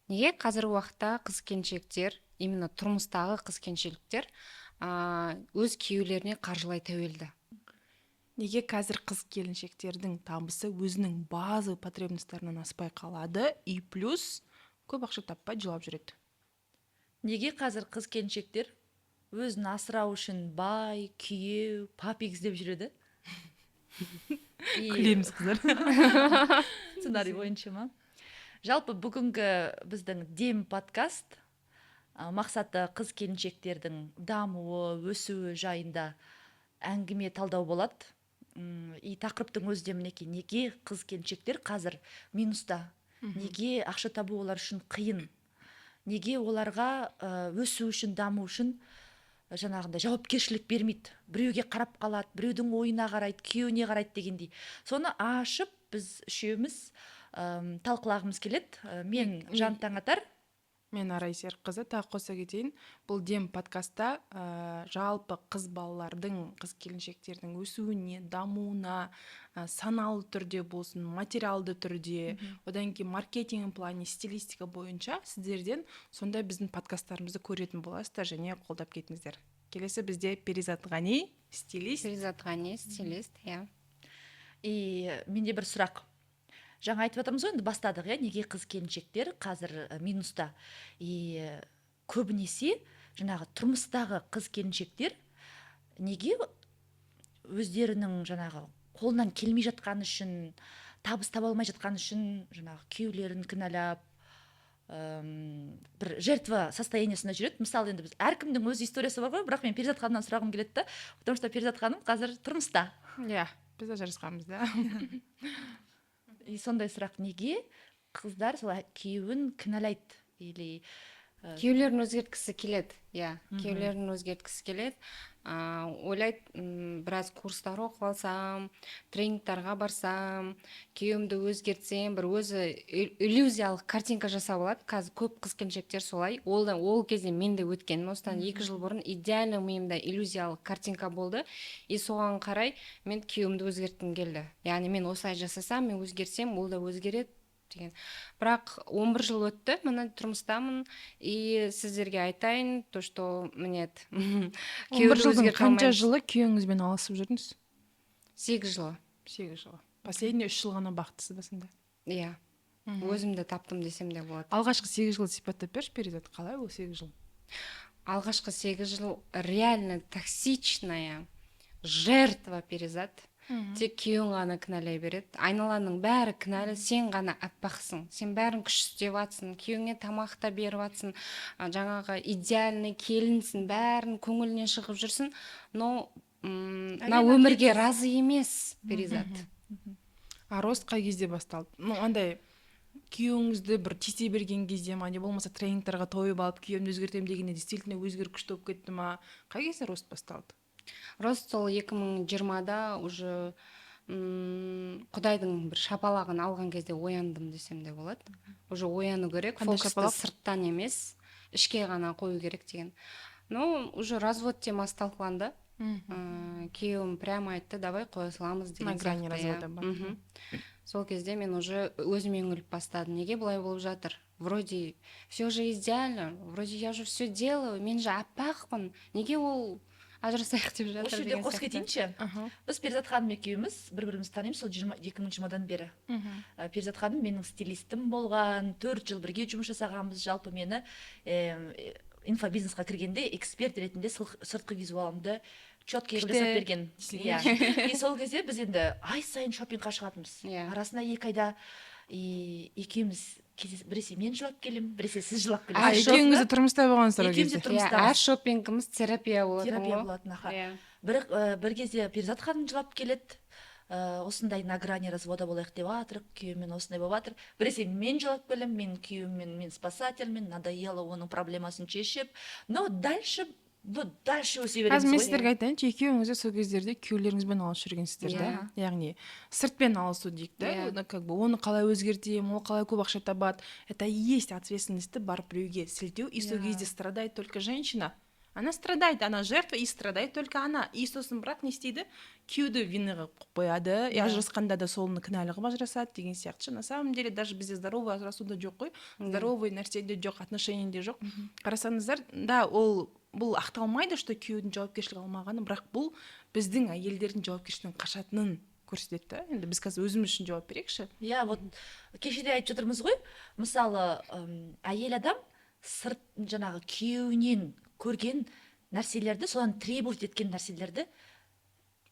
Неге қазіргі уақытта қыз келіншектер, именно тұрмыстағы қыз келіншектер өз күйеулеріне қаржылай тәуелді? Неге қазір қыз келіншектердің табысы өзінің базы потребностьтарынан аспай қалады и плюс көп ақша таппай жылап жүреді? Неге қазір қыз келіншектер өзін асырау үшін бай, күйеу, папик іздеп жүреді? Күлеміз қыздар. Сценарий бойынша ма? Жалпы бүгінгі біздің дем подкаст мақсаты қыз келіншектердің дамуы, өсуі жайында әңгіме талдау болады. И тақырыптың өзі де мінекей, неге қыз келіншектер қазір минуста? Неге ақша табу олар үшін қиын? Неге оларға өсу үшін, даму үшін жаңағындай жауапкершілік бермейді? Біреуге қарап қалады, біреудің ойына қарайды, күйеуіне қарайды дегендей. Соны ашып біз үшеуміз талқылағымыз келеді. Мен Жан Таңатар. Мен Арай Серікқызы. Тағы қоса кетейін, бұл дем подкастта жалпы қыз балалардың, қыз келіншектердің өсуіне, дамуына саналы түрде болсын, материалды түрде, одан кейін маркетинг плане, стилистика бойынша сіздерден сондай біздің подкасттарымызды көретін боласыздар және қолдап кетіңіздер. Келесі бізде Перизат Ғани, стилист. Перизат Ғани, стилист, иә. И менде бір сұрақ. Жаңа айтып жатырмыз ғой, енді бастадық, неге қыз келіншектер қазір минуста? И көбінесе жаңағы тұрмыстағы қыз келіншектер неге өздерінің жаңағы қолынан келмей жатқан үшін, табыс таба алмай жатқан үшін жаңағы күйеулерін кінәлап, бір жертва состояниесінде жүреді. Мысалы, енді біз әркімнің өз историясы бар ғой, бірақ мен Перизат ханымнан сұрағым келеді, потому что Перизат ханым қазір тұрмыста. Иә, біз ажырасқанбыз да. И сондай сұрақ, неге қыздар солай күйеуін кінәлайды? Или күйеулерін өзгерткісі келеді, иә, күйеулерін өзгерткісі келеді. Ойлайды, біраз курстар оқып алсам, тренингтарға барсам, күйеуімді өзгертсем, бір өзі иллюзиялық картинка жасап алады. Қазір көп қыз келіншектер солай. Ол кезде мен де өткен. Осыдан 2 жыл бұрын идеально миымда иллюзиялық картинка болды. И соған қарай мен күйеуімді өзгерткім келді. Яғни мен осылай жасасам, мен өзгерсем, ол да өзгереді деген. Бірақ 11 жыл өтті, мына тұрмыстамын. И сіздерге айтайын, то что мне 11 жылдың қанша жылы күйеуіңізбен алысып жүрдіңіз? 8 жылы. 8 жылы. Последний 3 жыл ғана бақыттысыз ба сонда? Иә. Өзімді таптым десем де болады. Алғашқы 8 жыл сипаттап берші, Перизат, қалай ол 8 жыл? Алғашқы 8 жыл реально токсичная жертва, Перизат. Тек күйеуің ғана кінәлай береді. Айналаның бәрі кінәлі, сен ғана аппақсың. Сен бәрін күш істеп жатсың, күйеуіңе тамақ та беріп жатсың, жаңағы идеальный келінсің, бәрін көңілінен шығып жүрсің, но өмірге разы емес, Перизат. Рост қай кезде басталды? Андай күйеуіңізді бір тисе берген кезде ма, не болмаса тренингтарға тойып алып күйеуімді өзгертемін дегенде действительно өзгеріп күшті болып кетті ма? Қай кезде рост басталды? Рост сол 2020-да уже құдайдың бір шапалағын алған кезде ояндым десем де болады. Уже ояну керек, фокусты сырттан емес, ішке ғана қою керек деген. Но уже развод темасы талқыланды. Күйеуім прямо айтты, давай қоя саламыз деген. На грани развода ба. Сол кезде мен уже өзіме үңіліп бастадым. Неге бұлай болып жатыр? Вроде все же идеально, вроде я же все делаю, мен же аппақпын. Неге ол ажырасайық деп жатыр? Осы жерде қосып кетейінші. Біз Перизат ханым екеуміз бір-бірімізді танимыз сол 2020-дан бері. Перизат ханым менің стилистім болған, 4 жыл бірге жұмыс жасағанбыз. Жалпы мені инфобизнесқа кіргенде эксперт ретінде сыртқы визуалымды четкий жасап берген. И сол кезде біз енді ай сайын шопингқа шығатынбыз. Арасында 2 айда екеуміз біресе мен жылап келем, біресе сіз жылап келесіз. Екеуіңізді тұрмыста болғансыздар ол кезде? Әр шопингіміз терапия болатын. Терапия болатын. Бір кезде Перизат ханым жылап келеді. Осындай на грани развода болайық деп жатыр, күйеуімен осындай болып жатыр. Біресе мен жылап келем, мен күйеуіммен, мен спасательмен, надоело оның проблемасын шешіп. Но дальше өсе береміз. Қазір мен сіздерге айтайыншы, екеуіңізді сол кездерде күйеулеріңізбен алысып жүргенсіздер да? Яғни сыртпен алысу дейік да, как бы оны қалай өзгертем, ол қалай көп ақша табады. Это и есть ответственность барып біреуге сілтеу, и сол кезде страдает только женщина. она страдает, она жертва и страдает только она. И сосын бірақ не істейді, күйеуді винаға қойып қояды, и ажырасқанда да солны кінәлі қылып ажырасады деген сияқты. На самом деле даже бізде здоровый ажырасуда жоқ қой, здоровый нәрседе жоқ, отношениеде жоқ. Қарасаңыздар, да, бұл ақталмайды, что күйеудің жауапкершілік алмағаны, бірақ бұл біздің әйелдердің жауапкершілігінен қашатынын көрсетеді да. Енді біз қазір өзіміз үшін жауап берейікші. Иә, вот кешеде айтып жатырмыз ғой, мысалы әйел адам сырт жаңағы күйеуінен көрген нәрселерді, содан требовать еткен нәрселерді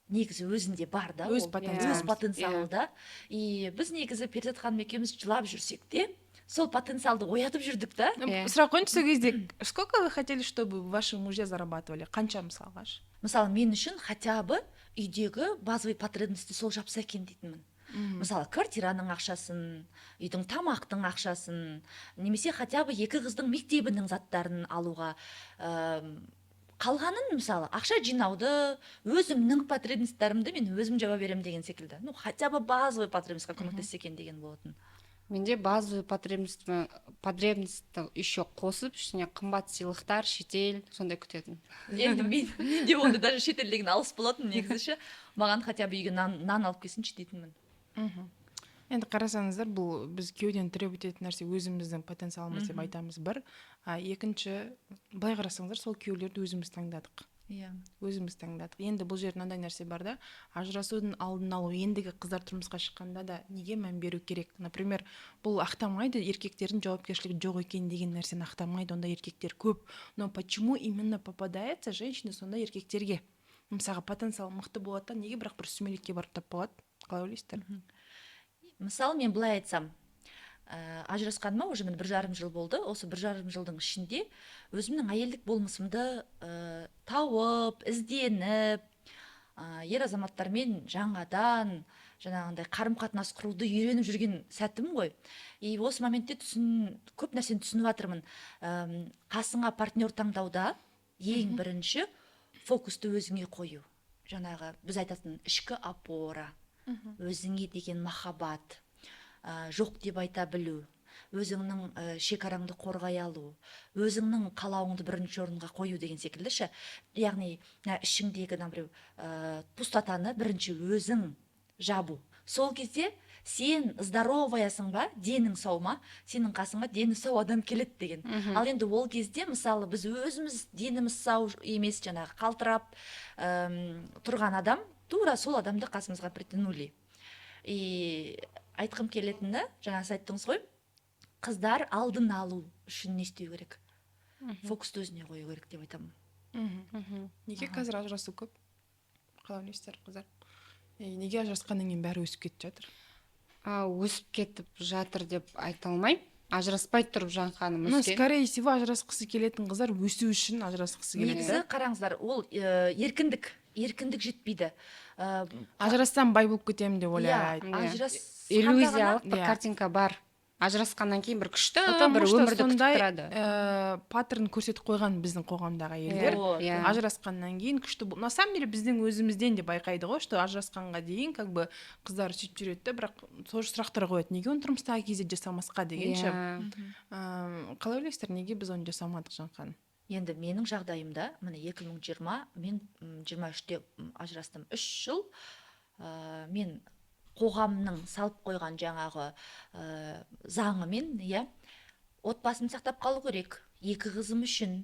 негізі өзінде бар да, өз потенциалы да. И біз негізі Перизат ханым екеуміз жылап жүрсек те, сол потенциалды оятып жүрдік да. Сұрақ қойыңызшы сол кезде, сколько вы хотели, чтобы ваши мужья зарабатывали? Қанша мысалға? Мысалы, мен үшін хотя бы үйдегі базовый потребностьті сол жапса екен дейтінмін. Мысалы, квартираның ақшасын, үйдің тамақтың ақшасын, немесе хотя бы екі қыздың мектебінің заттарын алуға, қалғанын, мысалы, ақша жинауды, өзімнің потребностьтарымды мен өзім жаба берем деген секілді. Ну, хотя бы базовый потребностьқа көмектессе екен деген болатын. Менде базовый потребностьті еще қосып, ішіне қымбат сыйлықтар, шетел, сондай күтетін. Енді менде онда даже шетел деген алыс болатын негізі. Маған хотя бы үйге нан алып келсінші дейтінмін. Енді қарасаңыздар, бұл біз күйеуден требовать ететін нәрсе өзіміздің потенциалымыз деп айтамыз бір. Екінші, былай қарасаңыздар, сол күйеулерді өзіміз таңдадық. Иә. Өзіміз таңдадық. Енді бұл жерде мынандай нәрсе бар да, ажырасудың алдын алу, ендігі қыздар тұрмысқа шыққанда да неге мән беру керек? Например, бұл ақтамайды, еркектердің жауапкершілігі жоқ екен деген нәрсені ақтамайды, онда еркектер көп. Но почему именно попадается женщина сонда еркектерге? Мысалға потенциал мықты болады да, неге бірақ бір сүмелекке барып тап болады? Қалай ойлайсыздар? Мысалы, мен былай айтсам, ажырасқаныма уже 1,5 жыл болды. Осы 1,5 жылдың ішінде өзімнің әйелдік болмысымды тауып, ізденіп, ер азаматтармен жаңадан жаңағындай қарым-қатынас құруды үйреніп жүрген сәтім ғой. И осы моментте көп нәрсені түсініп жатырмын. Қасыңа партнер таңдауда ең бірінші фокусты өзіңе қою. Жаңағы біз айтатын ішкі опора, өзіңе деген махаббат, жоқ деп айта білу, өзіңнің шекараңды қорғай алу, өзіңнің қалауыңды бірінші орынға қою деген секілді ше. Яғни ішіңдегі пустотаны бірінші өзің жабу. Сол кезде сен здороваясың ба, денің сау ма, сенің қасыңа дені сау адам келеді деген. Ал енді ол кезде мысалы біз өзіміз деніміз сау емес, жаңағы қалтырап тұрған адам, тура сол адамды қасымызға притянули. И айтқым келетіні, жаңа сіз айттыңыз ғой, қыздар алдын алу үшін не істеу керек? Фокусты өзіне қою керек деп айтамын. Неге қазір ажырасу көп? Қалай ойлайсыздар қыздар? Неге ажырасқаннан кейін бәрі өсіп кетіп жатыр? Өсіп кетіп жатыр деп айта алмаймын. Ажыраспай тұрып жаңқаным өскен. Скорее всего, ажырасқысы келетін қыздар өсу үшін ажырасқысы келеді. Негізі қараңыздар, ол еркіндік жетпейді. Ажырассам бай болып кетемін деп ойлайды. Иллюзиялық бір картинка бар. Ажырасқаннан кейін бір күшті бір өмірді күтіп тұрады. Паттерн көрсетіп қойған біздің қоғамдағы әйелдер. Ажырасқаннан кейін күшті. На самом деле біздің өзімізден де байқайды ғой, что ажырасқанға дейін как бы қыздар сөйтіп жүреді, бірақ сол сұрақтар қояды. Неге оны тұрмыстағы кезде жасамасқа дегенше. Қалай ойлайсыздар, неге біз оны жасамадық Жанхан? Енді менің жағдайымда, міне 2020, мен 23-те ажырастым. 3 жыл мен қоғамның салып қойған жаңағы заңымен, отбасын сақтап қалу керек, 2 қызым үшін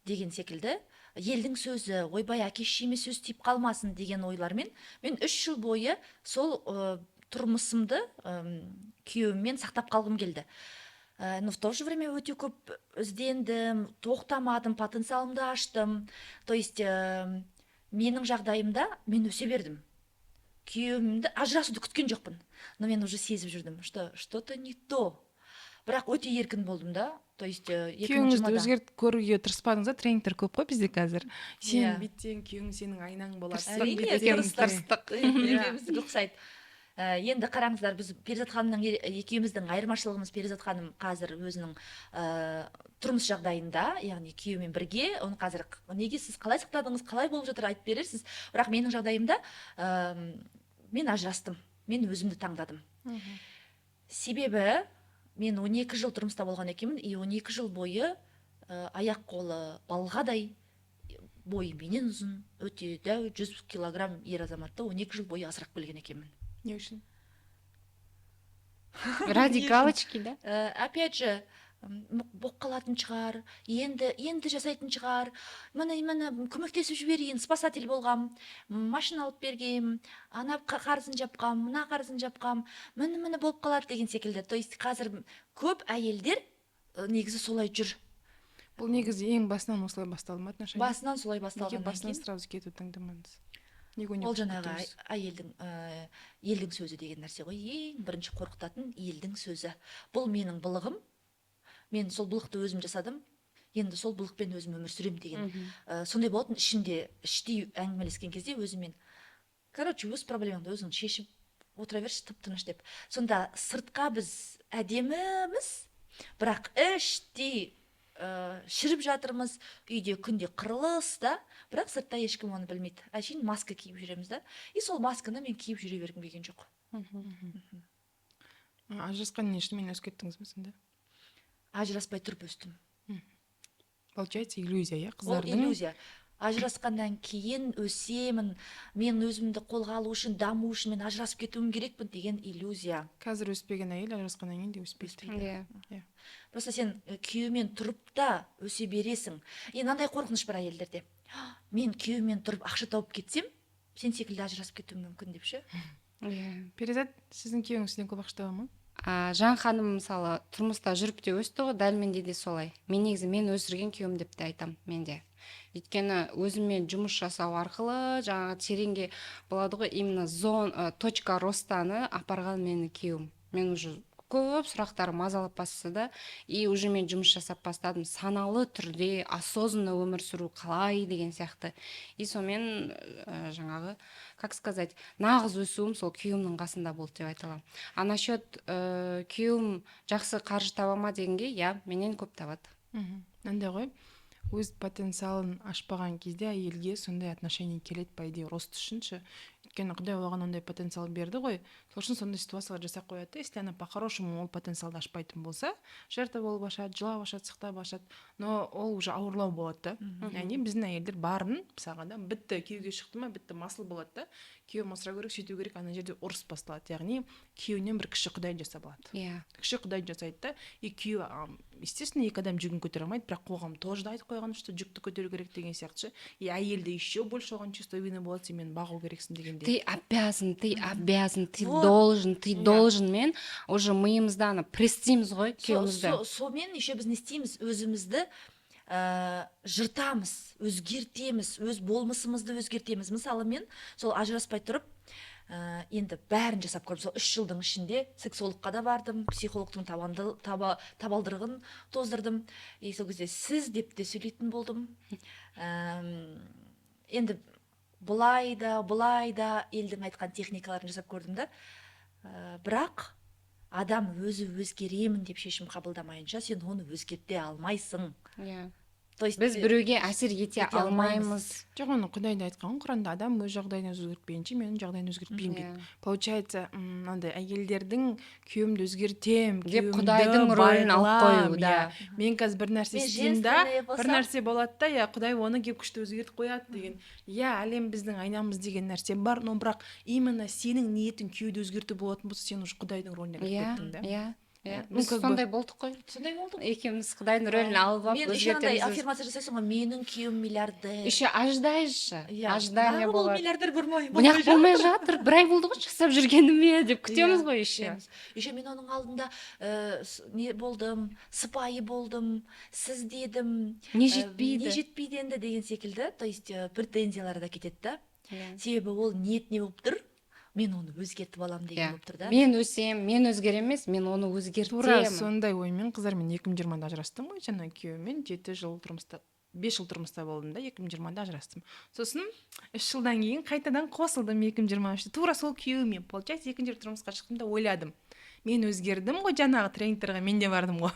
деген секілді, елдің сөзі, ойбай әке-шешеме сөз тиіп қалмасын деген ойлармен, мен 3 жыл бойы сол тұрмысымды күйеуіммен сақтап қалғым келді. Но в то же время өте көп іздендім, тоқтамадым, потенциалымды аштым. То есть менің жағдайымда мен өсе бердім. Күйеуімді ажырасуды күткен жоқпын. Но мен уже сезіп жүрдім, что-то не то. Бірақ өте еркін болдым да. То есть күйеуіңізді өзгертіп көруге тырыспадыңыз ба? Тренингтер көп қой бізде қазір. Сен бүйтсең, күйеуің сенің айнаң болады. Тырыстық. Екеумізді ұқсайды. Енді қараңыздар, біз Перизат ханымның екеуміздің айырмашылығымыз, Перизат ханым қазір өзінің тұрмыс жағдайында, яғни күйеуімен бірге, оны қазір неге сіз қалай сақтадыңыз, қалай болып жатыр айтып берерсіз. Бірақ менің жағдайымда мен ажырастым, мен өзімді таңдадым. Себебі мен 12 жыл тұрмыста болған екенмін, и 12 жыл бойы аяқ қолы балғадай бойы менен ұзын, өте дәу, 100 килограмм ер азаматты 12 жыл бойы асырап келген екенмін. Не үшін? Ради галочки, да? Опять же, болып қалатын шығар, енді жасайтын шығар, міне көмектесіп жіберейін, спасатель болғам, машина алып бергем, ана қарызын жапқам, мына қарызын жапқам, міне болып қалады деген секілді. То есть қазір көп әйелдер негізі солай жүр. Бұл негізі ең басынан осылай басталды ма отношения? Басынан солай Неге басталғаннан басынан кейін сразу кету таңдамадыңыз? ол жаңағы әйелдің елдің сөзі деген нәрсе ғой. Ең бірінші қорқытатын елдің сөзі. Бұл менің былығым, мен сол былықты өзім жасадым, енді сол былықпен өзім өмір сүрем деген сондай болатын. Іштей әңгімелескен кезде өзімен, короче, өз проблемаңды өзің шешіп отыра берші, тып-тыныш деп. Сонда сыртқа біз әдеміміз, бірақ іштей шіріп жатырмыз, үйде күнде қырылыс да, бірақ сыртта ешкім оны білмейді. Әшейін маска киіп жүреміз да, и сол масканы мен киіп жүре бергім келген жоқ. Ажырасқаннан кейін шынымен өсіп кеттіңіз бе сонда? Ажыраспай тұрып өстім. Получается иллюзия, иә, Ол қыздардың? иллюзия. Ажырасқаннан кейін өсемін, мен өзімді қолға алу үшін, даму үшін мен ажырасып кетуім керекпін деген иллюзия. Қазір өспеген әйел ажырасқаннан кейін де өспейді. Иә. Просто сен күйеумен тұрып та өсе бересің. Мынандай қорқыныш бар әйелдерде. Мен күйеумен тұрып ақша тауып кетсем, сен секілді ажырасып кетуім мүмкін деп ше. Иә. Перизат, сіздің күйеуіңіз сізден көп ақша таба ма? Жан ханым мысалы тұрмыста жүріп те өсті ғой, дәл менде де солай. Мен негізі мен өсірген күйеуім деп те айтам менде. Өйткені өзімен жұмыс жасау арқылы жаңағы тереңге болады ғой, именно точка ростаны апарған мені күйеуім. Мен уже көп сұрақтар мазалап бастады да, и уже мен жұмыс жасап бастадым, саналы түрде осознанно өмір сүру қалай деген сияқты. И сонымен жаңағы, как сказать, нағыз өсуім сол күйеуімнің қасында болды деп айта аламын. А насчет күйеуім жақсы қаржы таба ма дегенге, иә, менен көп табады. Андай ғой, өз потенциалын ашпаған кезде әйелге сондай отношение келеді, по идее, рост үшінші. Өйткені Құдай оған ондай потенциал берді ғой, сол үшін сондай ситуациялар жасап қояды. Если она по-хорошему ол потенциалды ашпайтын болса, жертва болып ашады, жылап ашады, сықтап ашады, но ол уже ауырлау болады да. Яғни біздің әйелдер барын, мысалға да, бітті, күйеуге шықты ма, бітті, масыл болады да, күйеуім асырау керек, сөйту керек, ана жерде ұрыс басталады. Яғни күйеуінен бір кіші құдай жасап алады. Иә. Кіші құдай жасайды да, и күйеуі, естественно, екі адам жүгін көтере алмайды, бірақ қоғам тоже да айтып қойған, что жүкті көтеру керек деген сияқты. И әйелде еще больше оған чувство вины болады, сен мені бағу керексің дегенде. Ты обязан, ты должен мен уже миымызда ана престейміз ғой күйеуімізді. Сомен еще біз не істейміз, өзімізді жыртамыз, өзгертеміз, өз болмысымызды өзгертеміз. Мысалы мен сол ажыраспай тұрып, енді бәрін жасап көрдім. Сол 3 жылдың ішінде сексологқа да бардым, психологтың табалдырығын тоздырдым. И сол кезде сіз деп те сөйлейтін болдым. Енді бұлай да елдің айтқан техникаларын жасап көрдім да. Бірақ адам өзі өзгеремін деп шешім қабылдамайынша сен оны өзгерте алмайсың. Иә. То есть Біз біреуге әсер ете алмаймыз. Жоқ, оны Құдай да айтқан, Құранда адам өз жағдайын өзгертпейінше менің жағдайын өзгертпеймін дейді. Получается, мынандай әйелдердің күйеуімді өзгертем, деп Құдайдың рөлін алып қою, да. Мен қазір бір нәрсе істеймін да, бір нәрсе болады да, я Құдай оны келіп күшті өзгертіп қояды деген. Я әлем біздің айнамыз деген нәрсе бар, но бірақ именно сенің ниетің күйеуді өзгерту болатын болса, сен уже Құдайдың рөліне кіріп кеттің да. Иә. Біз сондай болдық қой. Сондай болдық. Екеуміз Құдайдың рөлін алып мен еще андай аффирмация жасайсың ғой, менің күйеуім миллиардер. Еще ожидайшы. Ожидание Ол болады. миллиардер болмай болмай жатыр. Бір ай болды ғой жасап жүргеніме деп күтеміз ғой еще. Еще мен оның алдында не болдым, сыпайы болдым, сіз дедім. Не жетпейді енді деген секілді. То есть претензиялары да кетеді да. Себебі ол ниет не болып тұр? Мен оны өзгертіп алам деген болып тұр да. Мен өсем, мен өзгер емес, мен оны өзгертемін. Тура сондай оймен қыздар, мен 2020-да ажырастым ғой, жаңа күйеуіммен 7 жыл тұрмыста, 5 жыл тұрмыста болдым да, 2020-да ажырастым. Сосын 3 жылдан кейін қайтадан қосылдым 2023-те. Тура сол күйеуімен, получается, 2-ші рет тұрмысқа шықтым да ойладым. Мен өзгердім ғой, жаңағы тренингтерге мен де бардым ғой.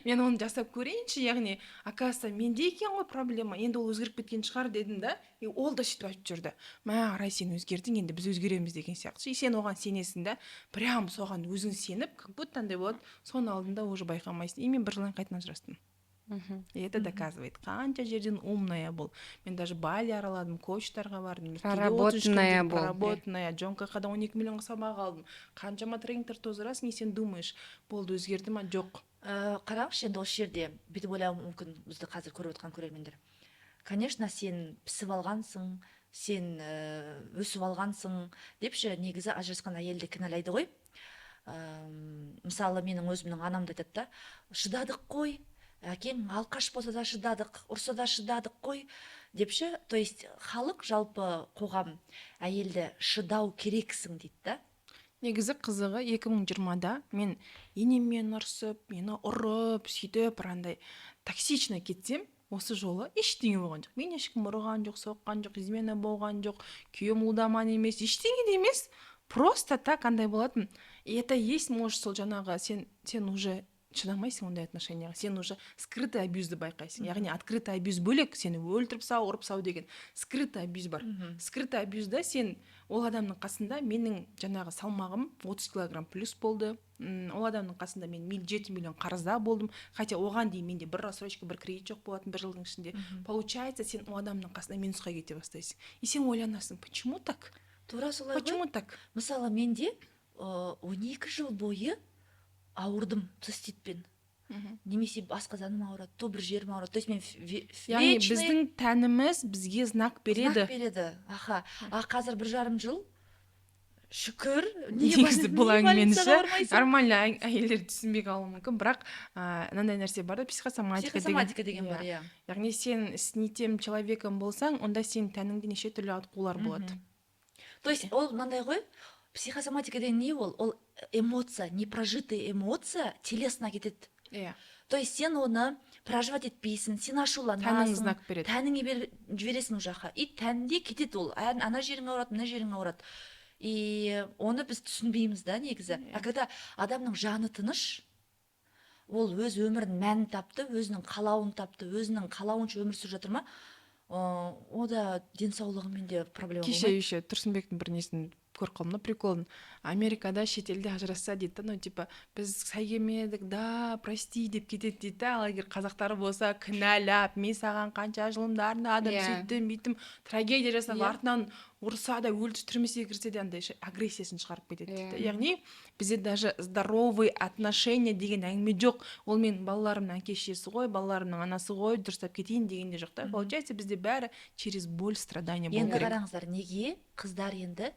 Мен оны жасап көрейінші, яғни, оказывается, менде екен ғой проблема, енді ол өзгеріп кеткен шығар дедім да, и ол да сөйтіп айтып жүрді. Арай, сен өзгердің, енді біз өзгереміз деген сияқты. И сен оған сенесің да, прям соған өзің сеніп, как будто андай болады, соның алдында уже байқамайсың. И мен 1 жылдан қайтадан ажырастым. И это доказывает, қанша жерден умная бол. Мен даже Бали араладым, коучтарға бардым, Проработанная бол. проработанная, Джон Кахада 12 миллионға сабақ алдым. Қаншама тренингтер тоздырасың, и сен думаешь, болды өзгерді ма? Жоқ. Қараңызшы, енді осы жерде бүйтіп ойлауы мүмкін бізді қазір көріп отқан көрермендер. Конечно, сен пісіп алғансың, сен өсіп алғансың депші, негізі ажырасқан әйелді кінәлайды ғой. Мысалы, менің өзімнің анам да айтады да, шыдадық қой, әкең алқаш болса да шыдадық, ұрса да шыдадық қой депші. То есть халық, жалпы қоғам әйелді шыдау керексің дейді да. Негізі қызығы 2020-да мен енеммен ұрсып, мені ұрып, сөйтіп, андай токсично кетсем, осы жолы ештеңе болған жоқ. Мен ешкім ұрған жоқ, соққан жоқ, измена болған жоқ, күйеуім ұлдаман емес, ештеңе де емес. Просто так андай болатын. И это есть, может, сол жаңағы сен уже шыдамайсың ондай отношенияға, сен уже скрытый абьюзді байқайсың. Яғни открытый абьюз бөлек, сені өлтіріп сау, ұрып сау деген скрытый абьюз бар. Скрытый абьюзда сен ол адамның қасында, менің жаңағы салмағым 30 килограмм плюс болды. Ол адамның қасында мен 7 миллион қарызда болдым. Хотя оған дейін менде бір рассрочка, бір кредит жоқ болатын бір жылдың ішінде. Получается, сен ол адамның қасында минусқа кете бастайсың. И сен ойланасың, почему так? Тура солай ғой. Почему так? Мысалы, менде 12 жыл бойы ауырдым циститпен. Немесе асқазаным ауырады, то бір жерім ауырады. То есть мен яғни біздің тәніміз бізге знак береді. Знак береді. Аха. Қазір 1,5 жыл шүкір, негізі бұл әңгімені нормально әйелдер түсінбей қалуы мүмкін, бірақ мынандай нәрсе бар да, психосоматика деген бар, иә. Яғни сен с не тем человеком болсаң, онда сен тәніңде неше түрлі ауытқулар болады. То есть ол мынандай ғой, психосоматика деген не ол? Ол эмоция, непрожитая эмоция телесына кетеді. Иә. То есть сен оны проживать етпейсің, сен ашуланасың, тәнің знак береді. Тәніңе жібересің ол жаққа. И тәнде кетеді ол. Ана жерің ауырады, мына жерің ауырады. И оны біз түсінбейміз да негізі. А когда адамның жаны тыныш, ол өз өмірін мәнін тапты, өзінің қалауын тапты, өзінің қалауынша өмір сүріп жатыр ма, ода денсаулығымен де проблема болмайды. Кеше Тұрсынбектің бір несін көріп қалдым, приколын. Америкада шетелде ажырасса дейді, ну типа біз сай келмедік, да, прости деп кетеді дейді. Ал егер қазақтары болса кінәлап, мен саған қанша жылымды арнадым, сөйттім, бүйтім, трагедия жасап, артынан ұрса да өлтіріп түрмесіне кірсе де андай агрессиясын шығарып кетеді дейді. Яғни бізде даже здоровый отношения деген әңгіме жоқ. Ол мен балаларымның әке-шешесі ғой, балаларымның анасы ғой, дұрыстап кетейін дегенде жоқ та. Получается, бізде бәрі через боль, страдания болу керек. Енді қараңыздар, неге қыздар енді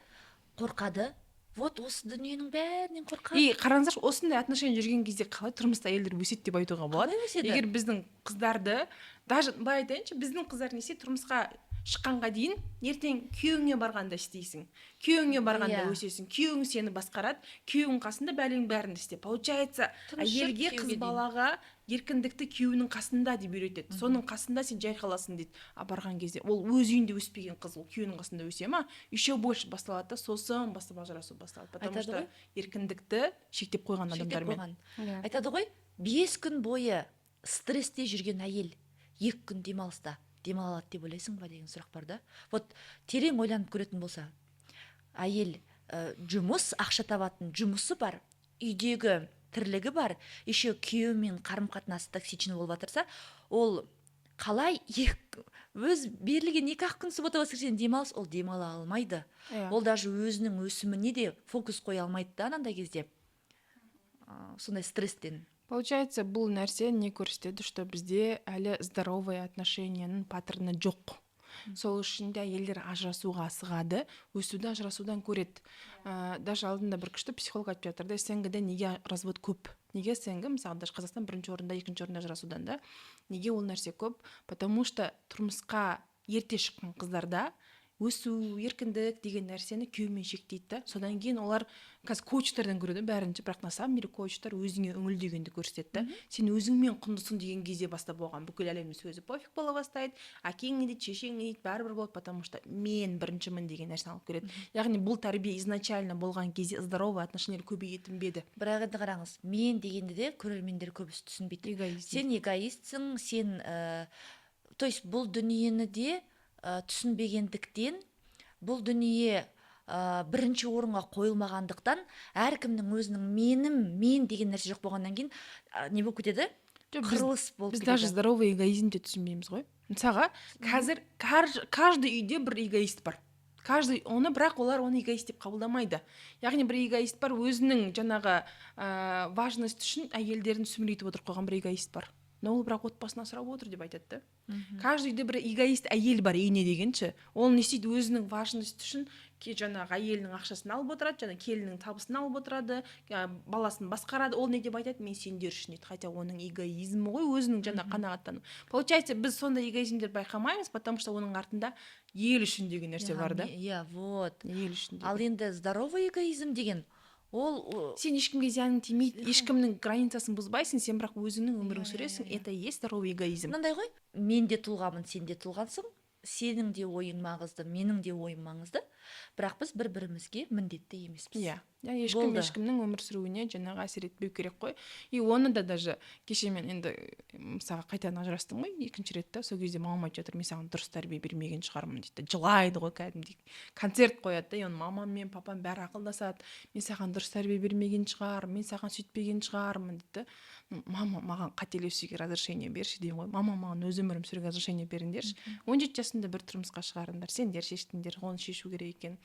қорқады? Вот осы дүниенің бәрінен қорқады. И қараңыздаршы, осындай отношения жүрген кезде қалай тұрмыста әйелдер өседі деп айтуға болады. Егер біздің қыздарды, даже былай айтайыншы, біздің қыздар несе тұрмысқа шыққанға дейін ертең күйеуіңе барғанда істейсің, күйеуіңе барғанда өсесің, күйеуің сені басқарады, күйеуің қасында бәлең бәрін істе. Получается, әйелге, қыз балаға еркіндікті күйеуінің қасында деп үйретеді. Соның қасында сен жай қаласың дейді. Барған кезде ол өз үйінде өспеген қыз, ол күйеуінің қасында өсе ма, еще больше басталады да, сосын бастап ажырасу басталады. Потому что еркіндікті шектеп қойған адамдармен. Айтады ғой, 5 күн бойы стрессте жүрген әйел 2 күн демалыста демала алады деп ойлайсың ба деген сұрақ бар да. Вот терең ойланып көретін болса, әйел жұмыс, ақша табатын жұмысы бар, үйдегі тірлігі бар, еще күйеуімен қарым-қатынасы токсичный болып жатырса, ол қалай өз берілген 2-ақ күн суббота воскресенье демалыс, ол демала алмайды. Ол даже өзінің өсіміне де фокус қоя алмайды да анандай кезде. Сондай стресстен. Получается, бұл нәрсе не көрсетеді, что бізде әлі здоровый отношенияның паттерны жоқ. Сол үшін де әйелдер ажырасуға асығады, өсуді ажырасудан көреді. Даже алдында бір күшті психолог айтып жатыр да, СНГ-де неге развод көп? Неге СНГ, мысалы, даже Қазақстан 1-ші орында, 2-ші орында ажырасудан да, неге ол нәрсе көп? Потому что тұрмысқа ерте шыққан қыздарда өсу, еркіндік деген нәрсені күйеуімен шектейді да. Содан кейін олар қазір коучтардан көреді бәрінші, бірақ на самом деле коучтар өзіңе үңіл дегенді көрсетеді да. Сен өзіңмен құндысың деген кезде бастап болған бүкіл әлемнің сөзі пофиг бола бастайды. Әкең не дейді, шешең не дейді, бәрібір болады, потому что мен біріншімін деген нәрсені алып келеді. Яғни бұл тәрбие изначально болған кезде здоровый отношениялар көбейетін беді. Бірақ енді қараңыз, мен дегенде де көрермендер көбісі түсінбейді. Сен эгоистсің, сен то есть бұл дүниені де түсінбегендіктен, бұл дүние бірінші орынға қойылмағандықтан, әркімнің өзінің мен деген нәрсе жоқ болғаннан кейін не болып кетеді? Жоқ, қырылыс болып біз даже кетеді. здоровый эгоизмді түсінбейміз ғой. Мысалға қазір каждый үйде бір эгоист бар. Каждый оны, бірақ олар оны эгоист деп қабылдамайды. Яғни бір эгоист бар, өзінің жаңағы важность үшін әйелдерін сүмірейтіп отырып қойған бір эгоист бар. Но ол бірақ отбасын асырап отыр деп айтады да. Каждый үйде бір эгоист әйел бар, үйіне дегенше. Ол не істейді, өзінің важность үшін жаңағы әйелінің ақшасын алып отырады, жаңа келіннің табысын алып отырады, баласын басқарады. Ол не деп айтады, мен сендер үшін дейді. Хотя оның эгоизмі ғой, өзінің жаңа қанағаттану. Получается, біз сондай эгоизмдерді байқамаймыз, потому что оның артында ел үшін деген нәрсе бар да. Иә, вот. Ел үшін Ал деген. енді здоровый эгоизм деген ол Сен ешкімге зияның тимейді, ешкімнің границасын бұзбайсың, сен бірақ өзіңнің өмірің сүресің. Это и есть здоровый эгоизм. мынандай ғой, мен де тұлғамын, сен де тұлғансың, сенің де ойың маңызды, менің де ойым маңызды, бірақ біз бір-бірімізге міндетті емеспіз. Иә, ешкім Болды. ешкімнің өмір сүруіне жаңағы әсер етпеу керек қой. И оны да даже кеше мен енді мысалға қайтадан ажырастым ғой, екінші рет та. Сол кезде мамам айтып жатыр, мен саған дұрыс тәрбие бермеген шығармын дейді. Жылайды ғой кәдімгідей. Концерт қояды да, и оны мамам мен папам бәрі ақылдасады. Мен саған дұрыс тәрбие бермеген шығармын, мен саған сөйтпеген шығармын дейді. Мама маған қателесуге разрешение берші деймін ғой. Мама маған өз өмірім сүруге разрешение беріңдерші. 17 жасымда бір тұрмысқа шығарыңдар, сендер шештіңдер, оны шешу керек екен.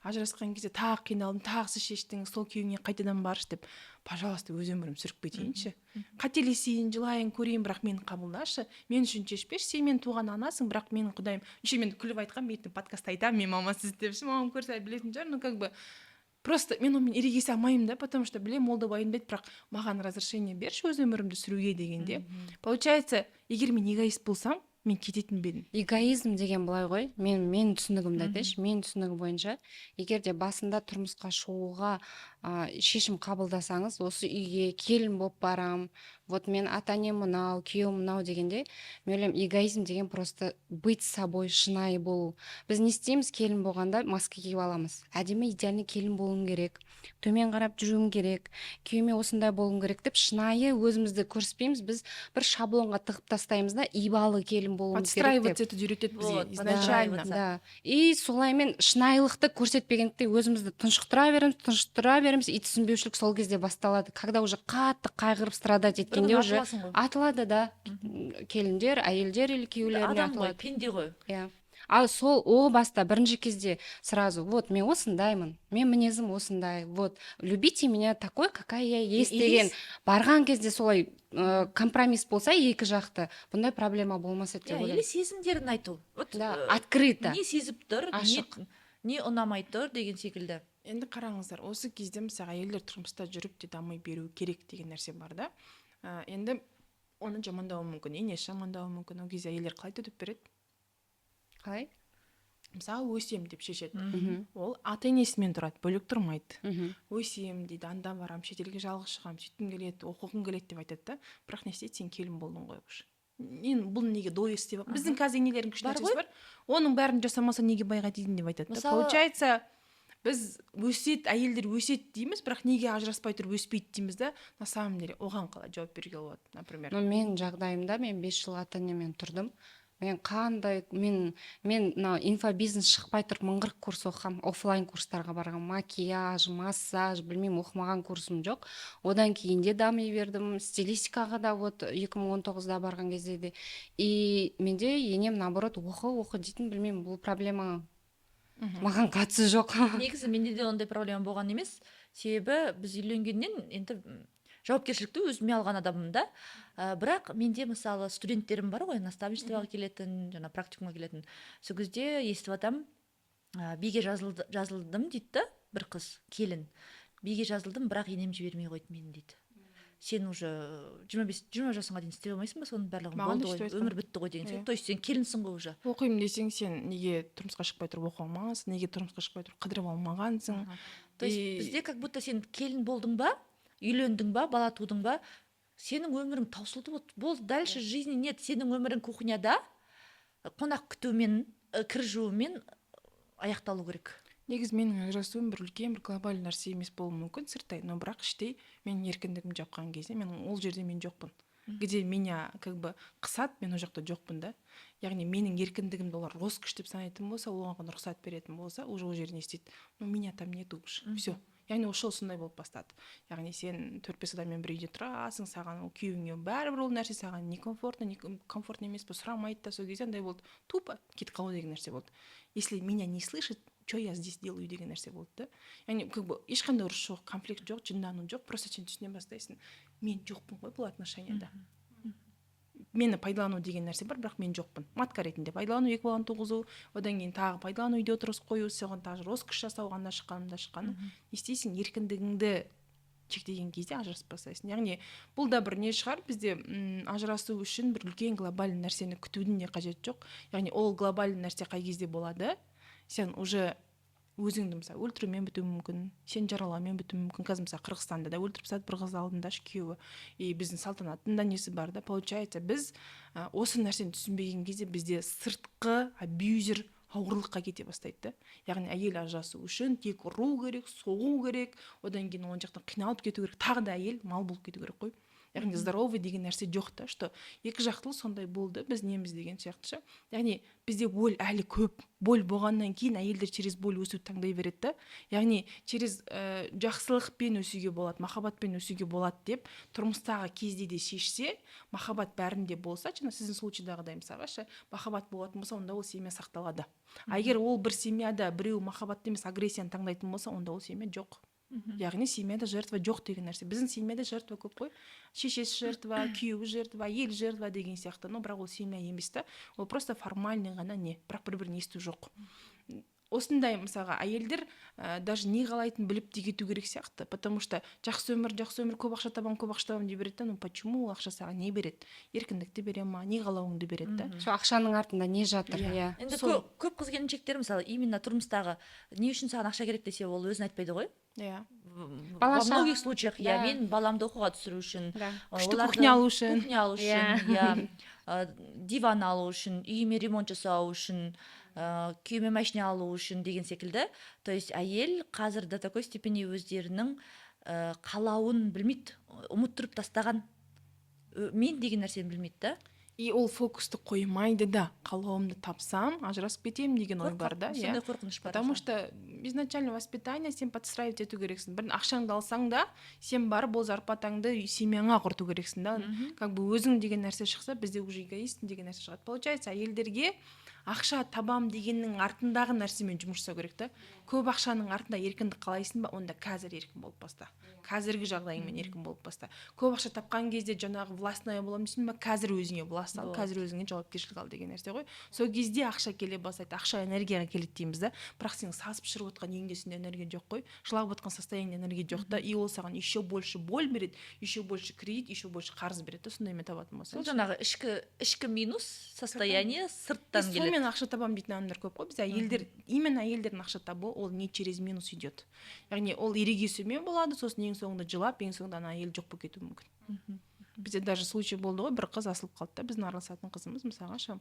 Ажырасқан кезде тағы қиналдым, тағы сіз шештіңіз, сол күйеуіңе қайтадан баршы деп. Пожалуйста, өз өмірім сүріп кетейінші. Қателесейін, жылайын, көрейін, бірақ мені қабылдашы. Мен үшін шешпеші, сен мен туған анасың, бірақ менің құдайым. Мен күліп айтқам, ертең подкастта айтамын, мен мамасыз депші, мамам көрсе білетін шығар, ну как бы просто мен онымен ерегесе алмаймын да, потому что білем, ол да уайымдайды, бірақ маған разрешение берші өз өмірімді сүруге дегенде. Получается, егер мен эгоист болсам, мен кететін бе едім. Эгоизм деген былай ғой, мен түсінігімді айтайыншы. Мен түсінігі бойынша, егер де басында тұрмысқа шығуға шешім қабылдасаңыз, осы үйге келін болып барам, вот мен ата-анем мынау, күйеуім мынау дегенде, мен ойлаймын, эгоизм деген просто быть собой, шынайы болу. Біз не істейміз, келін болғанда маска киіп аламыз. Әдемі идеальный келін болуым керек, төмен қарап жүруім керек, күйеуіме осындай болуым керек деп шынайы өзімізді көрсетпейміз. Біз бір шаблонға тығып тастаймыз да, ибалы келін болуымыз керек деп. Подстраиваться етуді үйретеді бізге Вот, изначально. Да. И солаймен шынайылықты көрсетпегендіктен өзімізді тұншықтыра береміз, и түсінбеушілік сол кезде басталады. Когда уже қатты қайғырып страдать еткенде уже атылады да, келіндер, әйелдер или күйеулеріне адам ғой, атылады. пенде ғой. Иә. Ал сол о баста бірінші кезде сразу, вот мен осындаймын, мен мінезім осындай, вот любите меня такой, какая я есть деген барған кезде солай компромисс болса екі жақты, бұндай проблема болмас еді деп Или ойлаймын. сезімдерін айту. Да, открыто. Не сезіп тұр, Ашық. не ұнамай тұр деген секілді. Енді қараңыздар, осы кезде мысалы әйелдер тұрмыста жүріп те дамай беру керек деген нәрсе бар да. Енді оны жамандауы мүмкін, енесі жамандауы мүмкін. Ол кезде әйелдер қалай төтеп береді? Қалай? Мысалы өсем деп шешеді. Ол ата-енесімен тұрады, бөлек тұрмайды. Өсем дейді, анда барам, шетелге жалғыз шығам, сөйткім келеді, оқығым келеді деп айтады да. Бірақ не істейді, сен келін болдың ғой уже. Бұл неге дойыс деп. Біздің қазір енелердің күшті нәрсесі бар. Оның бәрін жасамаса неге байға тидin деп айтады да. Получается, біз әйелдер өсет дейміз, бірақ неге ажыраспай тұрып өспейді дейміз да. На самом деле, оған қалай жауап беруге болады, например. Мен жағдайымда, мен 5 жыл ата-енемен тұрдым. Мен қандай, мен инфобизнес шықпай тұрып 1040 курс оқығам, офлайн курстарға барғам, макияж, массаж, білмеймін, оқымаған курсым жоқ. Одан кейін де дами бердім, стилистикаға да вот 2019-да барған кезде де. И менде енем наоборот оқы дейтін, білмеймін, бұл проблема маған қатысы жоқ. Негізі менде де ондай проблема болған емес. Себебі біз үйленгеннен енді жауапкершілікті өзіме алған адаммын да. Бірақ менде мысалы студенттерім бар ғой, наставничествоға келетін, жаңа практикумға келетін. Сол кезде естіп атам, биге жазылдым дейді да, бір қыз, келін. Биге жазылдым, бірақ енем жібермей қойды мені дейді. Сен уже 20 жасыңға дейін істей алмайсың ба, соның барлығын болды ғой, өмір бітті ғой деген. То есть сен келінсің ғой уже. Оқимын десең, сен неге тұрмысқа шықпай тұрып оқи алмағансың, неге тұрмысқа шықпай тұрып қыдырып алмағансың. То есть бізде как будто сен келін болдың ба, үйлендің ба, бала тудың ба, сенің өмірің таусылды, болды, дальше жизни нет. Сенің өмірің кухняда қонақ күтумен, кір жуумен аяқталу керек. Негізі менің ажырасуым бір үлкен бір глобальный нәрсе емес болуы мүмкін сырттай, но бірақ іштей менің еркіндігім жапқан кезде мен ол жерде мен жоқпын. Где меня как бы қысады, мен ол жақта жоқпын да. Яғни менің еркіндігімді олар роскошь деп санайтын болса, оған рұқсат беретін болса, уже ол жерде не істейді. Ну меня там нету уже. Все. яғни ошол сондай болып бастады. Яғни сен 4-5 адаммен бір үйде тұрасың, саған ол күйеуіңе бәрібір ол нәрсе саған не комфортно, не комфортно емес пе сұрамайды да, сол кезде андай болды, тупо кетіп қалу деген нәрсе болды. Если меня не слышит, что я здесь делаю деген нәрсе болды да. Яғни как бы ешқандай ұрыс жоқ, конфликт жоқ, жындану жоқ, просто сен түсіне бастайсың, мен жоқпын ғой бұл отношенияда. Мені пайдалану деген нәрсе бар, бірақ мен жоқпын. Матка ретінде пайдалану, 2 баланы туғызу, одан кейін тағы пайдалану, үйде отырғызып қою, соған тағы роскошь жасау, анда шыққаны. Не істейсің, еркіндігіңді шектеген кезде ажырасып бастайсың. Яғни бұл да бір не шығар, бізде ажырасу үшін бір үлкен глобальный нәрсені күтудің де қажет жоқ. Яғни ол глобальный нәрсе қай кезде болады? Сен уже өзіңді мысалы өлтірумен бітуі мүмкін, сен жаралаумен бітуі мүмкін. Қазір мысалы Қырғызстанда да өлтіріп тастады бір қыз алдында күйеуі, и біздің салтанаттың несі бар да. Получается, біз осы нәрсені түсінбеген кезде бізде сыртқы абьюзер ауырлыққа кете бастайды да. Яғни әйел ажырасу үшін тек ұру керек, соғу керек, одан кейін оң жақтан қиналып кету керек, тағы да әйел мал болып кету керек қой. Яғни здоровый деген нәрсе жоқ та, что екі жақтылық сондай болды, біз неміз деген сияқты ше. Яғни бізде боль әлі көп. Боль болғаннан кейін әйелдер через боль өсуді таңдай береді да. Яғни через жақсылықпен өсуге болады, махаббатпен өсуге болады деп тұрмыстағы кезде де шешсе, махаббат бәрінде болса, жаңа сіздің случайдағыдай мысалға ше, махаббат болатын болса, онда ол семья сақталады. Егер ол бір семьяда біреу махаббатты емес агрессияны таңдайтын болса, онда ол семья жоқ. Яғни семьяда жертва жоқ деген нәрсе. Біздің семьяда жертва көп қой. Шешесі жертва, күйеуі жертва, әйел жертва деген сияқты. Но бірақ ол семья емес та. Ол просто формальный ғана не, бірақ бір-бірін есту жоқ. Осындай мысалға әйелдер даже не қалайтын біліп те кету керек сияқты, потому что жақсы өмір, көп ақша табам деп береді. Ну почему ол ақша саған не береді? Еркіндікті бере ма, не қалауыңды береді да? Сол ақшаның артында не жатыр? Иә. Енді көп қыз келіншектер мысалы именно тұрмыстағы не үшін саған ақша керек десе, ол өзін айтпайды ғой. Иә. Во многих случаях, я мен баламды оқуға түсіру үшін, күшті кухня алу үшін, диван алу үшін, үйіме ремонт жасау үшін, күйеуіме машина алу үшін деген секілді. То есть әйел қазір до такой степени өздерінің қалауын білмейді, ұмыттырып тастаған мен деген нәрсені білмейді да. И ол фокусты қоймайды да, қалауымды тапсам ажырасып кетемін деген ой бар да. Сондай қорқыныш бар. Потому что изначально воспитание сен подстраивать ету керексің. Бір ақшаңды алсаң да, сен барып ол зарплатаңды семьяңа құрту керексің да. Как бы өзің деген нәрсе шықса, бізде уже эгоистің деген нәрсе шығады. Получается, әйелдерге ақша табам дегеннің артындағы нәрсемен жұмыс жасау керек та. Көп ақшаның артында еркіндік қалайсың ба, онда қазір еркін болып баста. Қазіргі жағдайыңмен еркін болып баста. Көп ақша тапқан кезде жаңағы властная боламын дейсің ба, қазір өзіңе власть ал, қазір өзіңе жауапкершілік ал деген нәрсе ғой. Сол кезде ақша келе бастайды, ақша энергияға келеді дейміз да. Бірақ сен сасып шығып отқан үйіңде сенде энергия жоқ қой, жылап отқан состояниеде энергия жоқ та, и ол саған еще больше боль береді, еще больше кредит, еще больше қарыз береді. Сондаймен табатын болса. Сол жаңағы ішкі минус состояние сырттан келеді. Сонымен ақша табам дейтін адамдар көп қой. Бізде әйелдер, именно әйелдердің ақша табу ол не через минус идет. Яғни ол ерегесумен болады, сосын ең соңында жылап, ең соңында ана әйел жоқ болып кетуі мүмкін. Бізде даже случай болды ғой, бір қыз асылып қалды да, біздің араласатын қызымыз мысалға ше.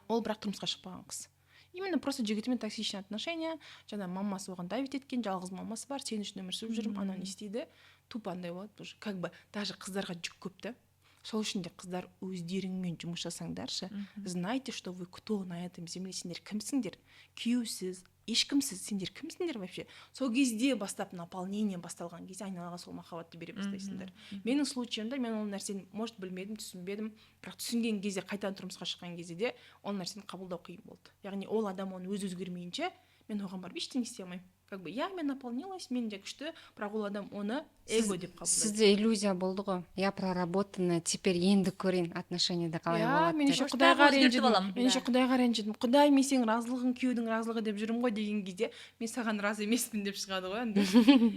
Ол бірақ тұрмысқа шықпаған қыз. Именно просто жігітімен токсичный отношения, жаңа мамасы оған давить еткен, жалғыз мамасы бар, сен үшін өмір сүріп жүрмін, анау не істейді, тупо андай болады, уже как бы даже қыздарға жүк көп та. Сол үшін де қыздар өздеріңмен жұмыс жасаңдаршы. Знайте, что вы кто на этом земле, сендер кімсіңдер? Күйеусіз, ешкімсіз, сендер кімсіңдер вообще? Сол кезде бастап наполнение басталған кезде айналаға сол махаббатты бере бастайсыңдар. Менің случайымда мен ол нәрсені может білмедім, түсінбедім, бірақ түсінген кезде қайтадан тұрмысқа шыққан кезде де ол нәрсені қабылдау қиын болды. Яғни ол адам оны өз өзгермейінше мен оған барып ештеңе істей алмаймын. Как бы я мен наполнилась, мен де күшті, бірақ ол адам оны эго деп қабылдайды. Сізде иллюзия болды ғой. Я проработанная, теперь енді көрейін отношениеда қалай болады. Мен еще құдайға ренжідім. Құдай, мен сенің разылығың, күйеудің разылығы деп жүрмін ғой деген кезде, мен саған разы емеспін деп шығады ғой.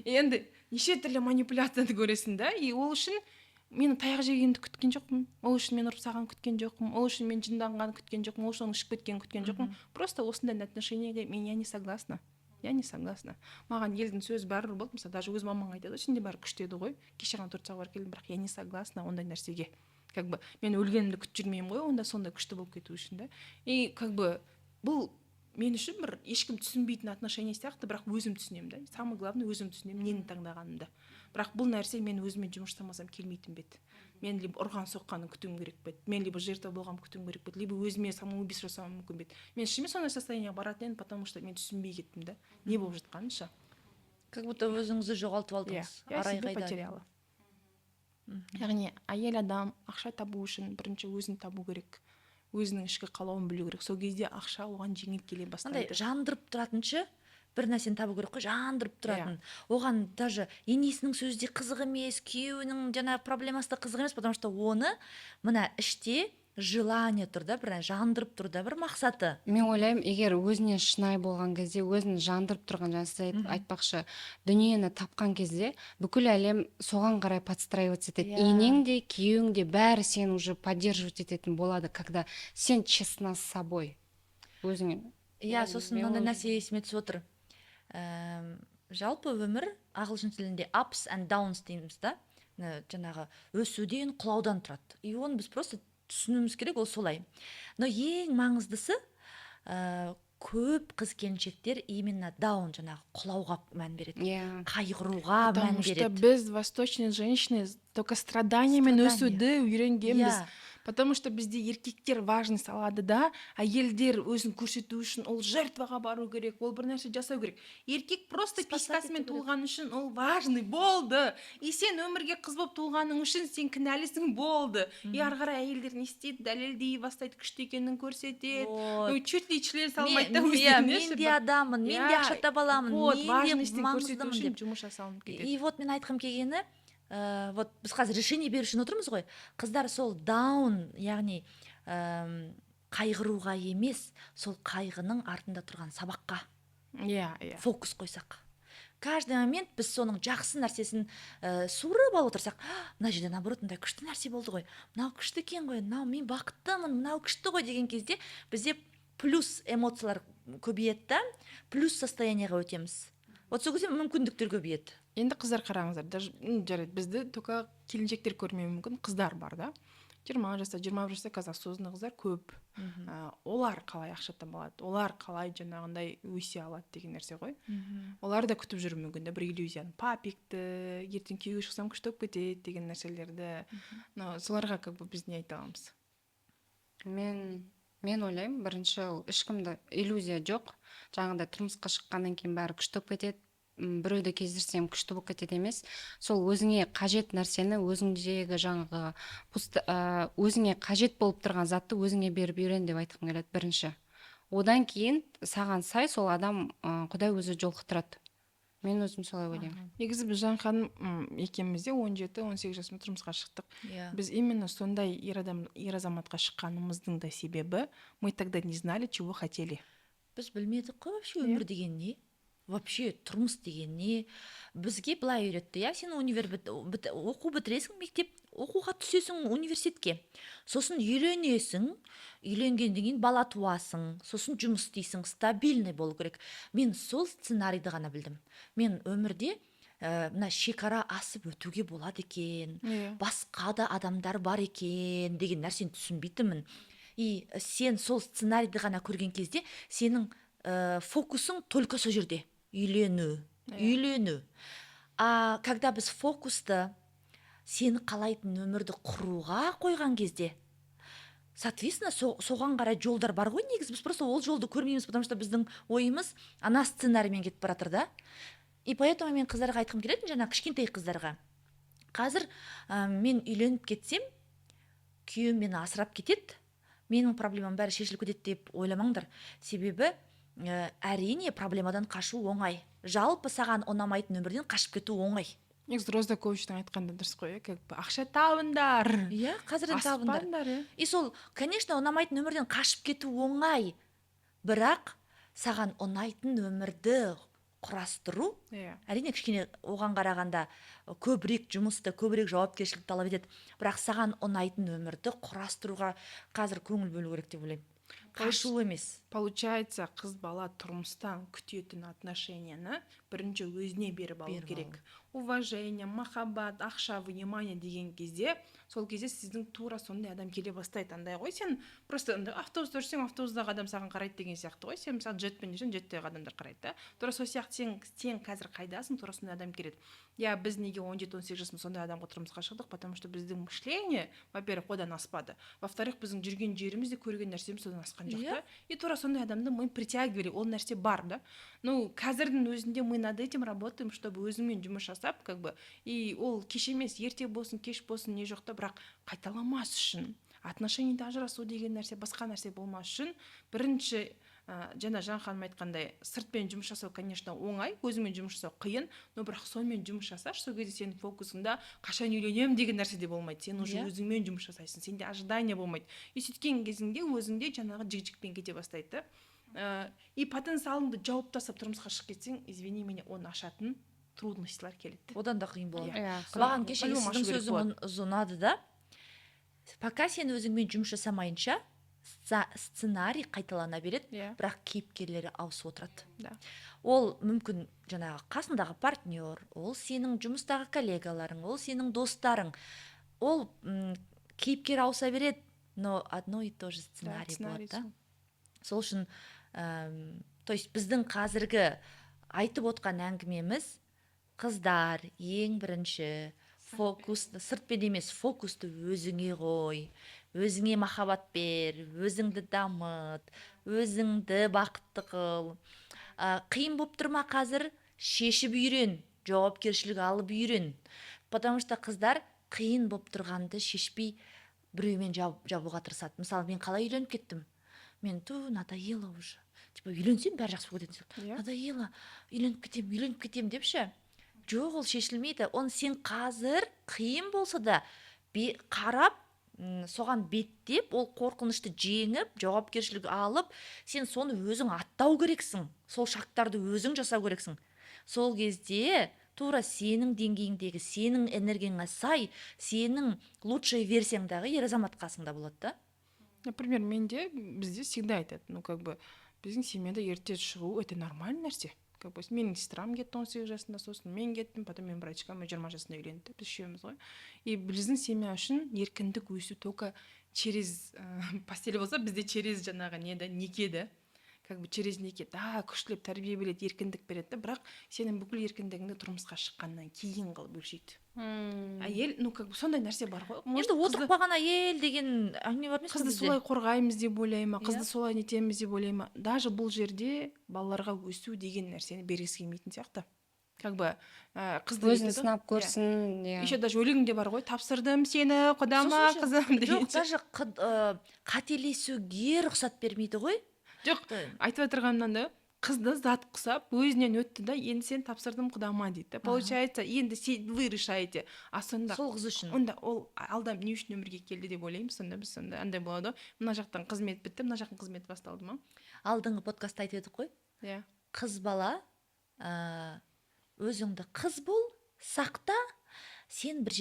Енді неше түрлі манипуляцияны көресің да, и ол үшін мен таяқ жегенді күткен жоқпын. Ол үшін мен ұрып саған күткен жоқпын. Ол үшін мен жынданғанды күткен жоқпын. Ол үшін ішіп кеткенін күткен жоқпын. Просто осындай отношениеге я не согласна. Я не согласна. Маған елдің сөзі бәрібір болды. Мысалы, даже өз мамаң айтады, сенде бәрі күшті еді ғой. Кеше ғана 4 сағат барып келдім, бірақ я не согласна ондай нәрсеге. Как бы мен өлгенімді күтіп жүрмеймін ғой, онда сондай күшті болып кету үшін да. И как бы бұл мен үшін бір ешкім түсінбейтін отношение сияқты, бірақ өзім түсінемін да. Самое главное өзім түсінемін нені таңдағанымды. Бірақ бұл нәрсе мен өзіме жұмыс жасамасам келмейтін бе еді. Мен либо ұрған соққанын күтуім керек пе еді, мен либо жертва болғанын күтуім керек пе еді, либо өзіме самоубийство жасауым мүмкін бе еді. Мен шынымен сондай состояниеге баратын едім, потому что мен түсінбей кеттім да, не болып жатқанын ше. как будто өзіңізді жоғалтып алдыңыз. я Арай себя қайда? потеряла. Яғни әйел адам ақша табу үшін бірінші өзін табу керек, өзінің ішкі қалауын білу керек. Сол кезде ақша оған жеңіл келе Андай бастайды. жандырып тұратыншы бір нәрсені табу керек қой, жандырып тұратын. Оған даже енесінің сөзі де қызық емес, күйеуінің жаңағы проблемасы да қызық емес, потому что оны мына іште желание тұр да, бір жандырып тұр да, бір мақсаты. Мен ойлаймын, егер өзіне шынайы болған кезде, өзін жандырып тұрған, жаңа сіз айтпақшы, дүниені тапқан кезде бүкіл әлем соған қарай подстраиваться етеді. Енең де, күйеуің де бәрі сені уже поддерживать ететін болады, когда сен честна с собой. Өзіңе. Иә, сосын мынандай нәрсе есіме түсіп отыр. Жалпы өмір ағылшын тілінде ups and downs дейміз да, жаңағы өсуден, құлаудан тұрады. И оны біз просто түсінуіміз керек, ол солай. Но ең маңыздысы, көп қыз келіншектер именно даун, жаңағы құлауға мән береді, қайғыруға мән Потому что береді. біз, восточные женщины, только страданиямен өсуді үйренгенбіз. Потому что бізде еркектер важность алады да, әйелдер өзін көрсету үшін ол жертваға бару керек, ол бір нәрсе жасау керек. Еркек просто писькасымен туылған үшін ол важный болды. И сен өмірге қыз болып туылғаның үшін сен кінәлісің болды. И ары қарай әйелдер не істейді, дәлелдей бастайды, күшті екенін көрсетеді. Чуть ли член салмайды да өздеріне. Мен де адаммын, мен де ақша таба аламын, мен де маңыздымын деп. Жұмыс жасалынып кетеді. И вот мен айтқым келгені, вот біз қазір решение беру үшін отырмыз ғой, қыздар сол даун, яғни қайғыруға емес, сол қайғының артында тұрған сабаққа фокус қойсақ. Каждый момент біз соның жақсы нәрсесін суырып алып отырсақ, мына жерде наоборот мындай күшті нәрсе болды ғой, мынау күшті екен ғой, мынау мен бақыттымын, мынау күшті ғой деген кезде бізде плюс эмоциялар көбейеді да, плюс состояниеға өтеміз. Вот сол кезде мүмкіндіктер көбейеді. Енді қыздар қараңыздар, жарайды, бізді только келіншектер көрмеуі мүмкін, қыздар бар да. 20 жаста, 21 жаста қазір осындай қыздар көп. Олар қалай ақша таба алады, олар қалай жаңағындай өсе алады деген нәрсе ғой. Олар да күтіп жүру мүмкін де, бір иллюзияны, папикті, ертең күйеуге шықсам күшті болып кетеді деген нәрселерді. Соларға как бы біз не айта аламыз? Мен ойлаймын, бірінші ешкімді иллюзия жоқ. Жаңағыдай тұрмысқа шыққаннан кейін бәрі күшті болып кетеді, біреуді кездерсем күшті болып кетеді емес. Сол өзіңе қажет нәрсені, өзіңдегі жаңағы өзіңе қажет болып тұрған затты өзіңе беріп үйрен деп айтқым келеді бірінші. Одан кейін саған сай сол адам Құдай өзі жолықтырады. Мен өзім солай ойлаймын. Негізі біз Жанхан екеумізде 17-18 жасымда тұрмысқа шықтық. Біз именно сондай ер азаматқа шыққанымыздың да себебі, мы тогда не знали, чего хотели. Біз білмедік қой вообще өмір деген не, вообще тұрмыс деген не. Бізге былай үйретті, сен оқу бітіресің, мектеп оқуға түсесің университетке, сосын үйленесің, үйленгеннен кейін бала туасың, сосын жұмыс істейсің, стабильный болу керек. Мен сол сценарийді ғана білдім. Мен өмірде мына шекара асып өтуге болады екен, басқа да адамдар бар екен деген нәрсені түсінбейтінмін. И сен сол сценарийді ғана көрген кезде сенің фокусың только сол жерде, үйлену. А когда біз фокусты сені қалайтын өмірді құруға қойған кезде, соответственно, соған қарай жолдар бар ғой, негізі біз просто ол жолды көрмейміз, потому что біздің ойымыз ана сценариймен кетіп баратыр да. И поэтому мен қыздарға айтқым келетін, жаңа кішкентай қыздарға. Қазір мен үйленіп кетсем, күйеуім мені асырап кетеді, менің проблемам бәрі шешіліп кетеді деп ойламаңдар. Себебі әрине проблемадан қашу оңай. Жалпы саған ұнамайтын өмірден қашып кету оңай. Негізі Роза Коучтың айтқанда дұрыс қой, ақша табыңдар. Қазірден табыңдар. И сол, конечно, ұнамайтын өмірден қашып кету оңай. Бірақ саған ұнайтын өмірді құрастыру, әрине кішкене оған қарағанда көбірек жұмысты, көбірек жауапкершілік талап етеді. Бірақ саған ұнайтын өмірді құрастыруға қазір көңіл бөлу керек деп ойлаймын. Қашу емес. Получается, қыз бала тұрмыстан күтетін отношенияны бірінші өзіне беріп алу керек. уважение, махаббат, ақша, внимание деген кезде, сол кезде сіздің тура сондай адам келе бастайды. Андай ғой, сен просто автобуста жүрсең, автобустағы адам саған қарайды деген сияқты ғой. Сен мысалы жетпен жүрсең, жеттегі адамдар қарайды да. Тура сол сияқты сен қазір қайдасың, тура сондай адам келеді. Я біз неге 17-18 жасымыз сондай адамға тұрмысқа шықтық, потому что біздің мышление, во-первых, одан аспады. Во-вторых, біздің жүрген жеріміз де көрген нәрсеміз содан асқан жоқ та. И тура сондай адамды мы притягивали, ол нәрсе бар да. Ну, қазірдің өзінде мы над этим работаем, чтобы өзіңмен жұмыс жасап, как бы, и ол кеш емес, ерте болсын, кеш болсын, не жоқ та, бірақ қайталамас үшін, отношениеде ажырасу деген нәрсе, басқа нәрсе болмас үшін, бірінші жаңа Жан ханым айтқандай, сыртпен жұмыс жасау, конечно, оңай, өзіңмен жұмыс жасау қиын, но бірақ сонымен жұмыс жасаш, сол кезде сенің фокусыңда қашан үйленемін деген нәрсе де болмайды. Сен уже өзіңмен жұмыс жасайсың, сенде ожидание болмайды. И сөйткен кезіңде өзіңде жаңағы жік-жікпен кете бастайды. И потенциалыңды жауып тастап тұрмысқа шығып кетсең, извини меня, оны ашатын трудностьлар келеді. Одан да қиын болады. Маған кешегі сіздің сөзіңіз ұнады да. Пока сен өзіңмен жұмыс жасамайынша, сценарий қайталана береді, бірақ кейіпкерлері ауысып отырады. Ол мүмкін жаңағы қасындағы партнер, ол сенің жұмыстағы коллегаларың, ол сенің достарың, ол кейіпкер ауыса береді, но одно и то же сценарий болады да. Сол үшін то есть біздің қазіргі айтып отқан әңгімеміз, қыздар ең бірінші сыртпен емес, фокусты өзіңе қой, өзіңе махаббат бер, өзіңді дамыт, өзіңді бақытты қыл. Қиын болып тұрма қазір, шешіп үйрен, жауапкершілік алып үйрен. Потому что қыздар қиын болып тұрғанды шешпей біреумен жабуға тырысады. Мысалы, мен қалай үйленіп кеттім? Мен надоело уже. Типа, үйленсем бәрі жақсы болып кетеді. Надоело, үйленіп кетем депші. Жоқ, ол шешілмейді. Оны сен қазір қиын болса да қарап, соған беттеп, ол қорқынышты жеңіп, жауапкершілік алып, сен соны өзің аттау керексің. Сол шақтарды өзің жасау керексің. Сол кезде тура сенің деңгейіңдегі, сенің энергияңа сай, сенің лучший версияңдағы ер азамат қасыңда болады да. Например, менде бізде всегда айтады, ну как бы біздің семьяда ерте шығу это нормальный нәрсе. Как бы менің сестрам кетті 18 жасында, сосын мен кеттім, потом мен брачкам 20 жасында үйленді, біз үшеуміз ғой. И біздің семья үшін еркіндік өсу только через постель болса, бізде через жаңағы некеді. Как бы через неке күштілеп тәрбие береді, еркіндік береді, бірақ сенің бүкіл еркіндігіңді тұрмысқа шыққаннан кейін қылып өлшейді. Әйел, ну как бы сондай нәрсе бар ғой. Енді отырып қалған әйел деген әңгіме бар емес пе бізде? Қызды солай қорғаймыз деп ойлайма, қызды солай нетеміз деп ойлайма. Даже бұл жерде балаларға өсу деген нәрсені бергісі келмейтін сияқты. Как бы қызды өзін сынап көрсін. Еще даже өлеңінде бар ғой, тапсырдым сені құдама қызым деген. Жоқ, даже қателесуге рұқсат бермейді ғой. Жоқ, айтып отырғанымнан да, қызды зат құсап, өзінен өтті да, енді сен тапсырдым құдама дейді. Получается, енді вы решаете. А сонда сол қыз үшін. Онда ол алда не үшін өмірге келді деп ойлаймыз, сонда біз сонда андай болады. Мына жақтан қызмет бітті, мына жақтан қызмет басталды ма? Алдыңғы подкастта айтып едік қой. Иә. Қыз бала, өзіңді қыз бол, сақта, сен бір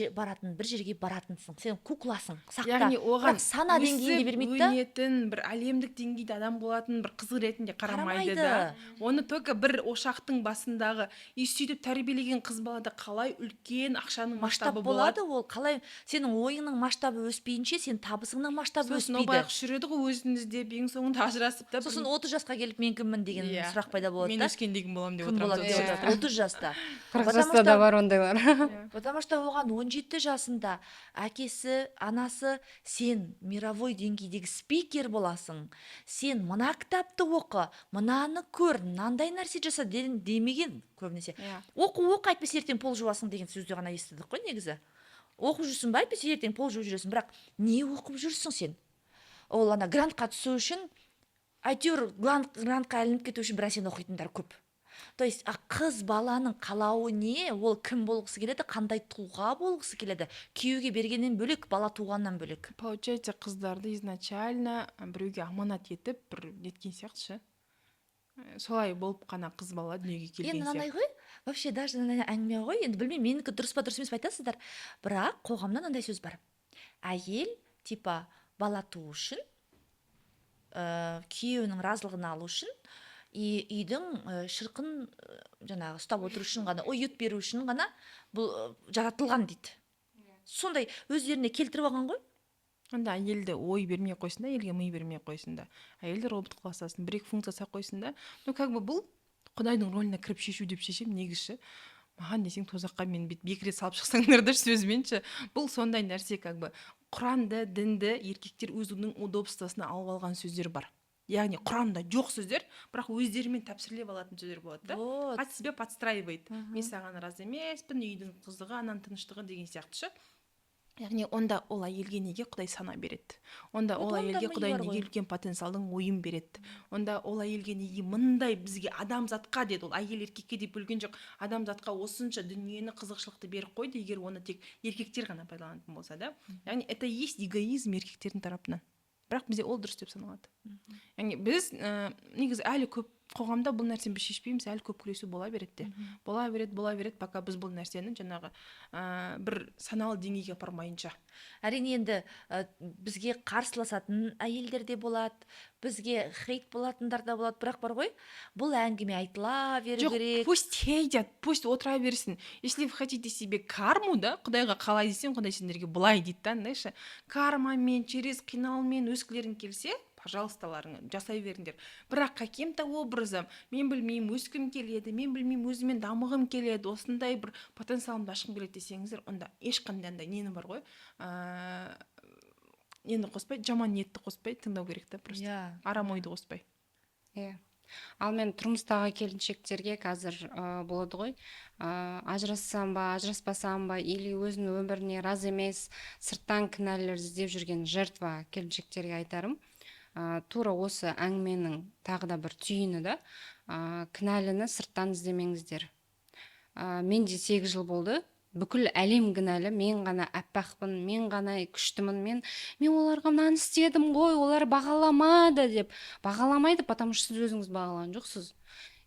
жерге баратынсың, сен кукласың, сақта. Яғни оған сана деңгейінде бермейді да. Өнетін, бір әлемдік деңгейде адам болатын, бір қыз ретінде қарамайды да. Оны только бір ошақтың басындағы сөйтіп тәрбиелеген қыз балада қалай үлкен ақшаның масштабы болады. Ол қалай сенің ойыңның масштабы өспейінше, сен табысыңның масштабы өспейді. Сосын байқұс жүреді ғой өзіңізде, ең соңында ажырасып та. Сосын 30 жасқа келіп мен кіммін деген сұрақ пайда болады да. Мен өскендегім боламын деп отырамын. 30 жаста. 40 жаста да бар ондайлар. Потому что оған 17 жасында әкесі, анасы, сен мировой деңгейдегі спикер боласың, сен мына кітапты оқы, мынаны көр, мынандай нәрсе жаса демеген көбінесе. Оқу әйтпесе ертең пол жуасың деген сөзді ғана естідік қой негізі. Оқып жүрсің ба, әйтпесе ертең пол жуып жүресің, бірақ не оқып жүрсің сен? Ол ана грантқа түсу үшін, әйтеуір грантқа ілініп кету үшін біраз сен оқитындар көп. То есть қыз баланың қалауы не? Ол кім болғысы келеді, қандай тұлға болғысы келеді? Күйеуге бергеннен бөлек, бала туғаннан бөлек. Получается, қыздарды изначально біреуге аманат етіп, бір неткен сияқтышы. Солай болып қана қыз бала дүниеге келген сияқты. Енді мынандай ғой, вообще даже әңгіме ғой, енді білмеймін, менікі дұрыс па дұрыс емес айтасыздар. Бірақ қоғамда мынандай сөз бар. Әйел типа бала туу үшін, күйеуінің разылығын алу үшін и үйдің шырқын жаңағы ұстап отыру үшін ғана, уют беру үшін ғана бұл жаратылған дейді. Сондай өздеріне келтіріп алған ғой. Анда әйелді ой бермей қойсын да, әйелге ми бермей қойсын да. Әйелді робот қыласасын, бір-екі функция сақ қойсын да. Как бы бұл Құдайдың роліне кіріп шешу деп шешем негізші. Маған десең тозаққа мен бекіре салып шықсаңдардар сөзбенші. Бұл сондай нәрсе, как бы Құранды, дінді еркектер өзінің удобствосына алып алған сөздер бар. Яғни Құранда жоқ сөздер, бірақ өздерімен тәпсірлеп алатын сөздер болады да. Под себя подстраивает. Мен саған разы емеспін, үйдің қызығы, ананың тыныштығы деген сияқты ше. Яғни онда ол әйелге неге Құдай сана береді? Онда ол әйелге Құдай неге үлкен потенциалдың ойын береді? Онда ол әйелге неге мындай бізге адамзатқа деді, ол әйел еркекке деп бөлген жоқ, адамзатқа осынша дүниені қызықшылықты беріп қойды, егер оны тек еркектер ғана пайдаланатын болса да. Яғни это есть эгоизм еркектердің тарапынан. Бірақ бізде ол дұрыс деп саналады. Яғни біз негізі әлі көп қоғамда бұл нәрсені біз шешпейміз, әлі көп күресу бола береді. Бола береді, пока біз бұл нәрсені жаңағы бір саналы деңгейге апармайынша. Әрине енді бізге қарсыласатын әйелдер де болады, бізге хейт болатындар да болады, бірақ бар ғой, бұл әңгіме айтыла беру керек. Жоқ, пусть хейтят, пусть отыра берсін. Если вы хотите себе карму, да, Құдайға қалай десең, Құдай сендерге былай дейді да, андайша. Кармамен, через қиналмен өскілерің келсе, пожалуйсталарың жасай беріңдер. Бірақ каким-то образом мен білмеймін, өскім келеді, мен білмеймін, өзімен дамығым келеді, осындай бір потенциалымды ашқым келеді десеңіздер, онда ешқандай нені бар ғой, нені қоспай, жаман ниетті қоспай тыңдау керек та, просто арам ойды қоспай. Ал мен тұрмыстағы келіншектерге қазір болады ғой, ажырассам ба, ажыраспасам ба, или өзінің өміріне разы емес, сырттан кінәлілер іздеп жүрген жертва келіншектерге айтарым. Тура осы әңгіменің тағы да бір түйіні да, кінәліні сырттан іздемеңіздер. Менде 8 жыл болды, бүкіл әлем кінәлі, мен ғана әппақпын, мен ғана күштімін, мен оларға мынаны істедім ғой, олар бағаламады деп. Бағаламайды, потому что сіз өзіңіз бағалаған жоқсыз.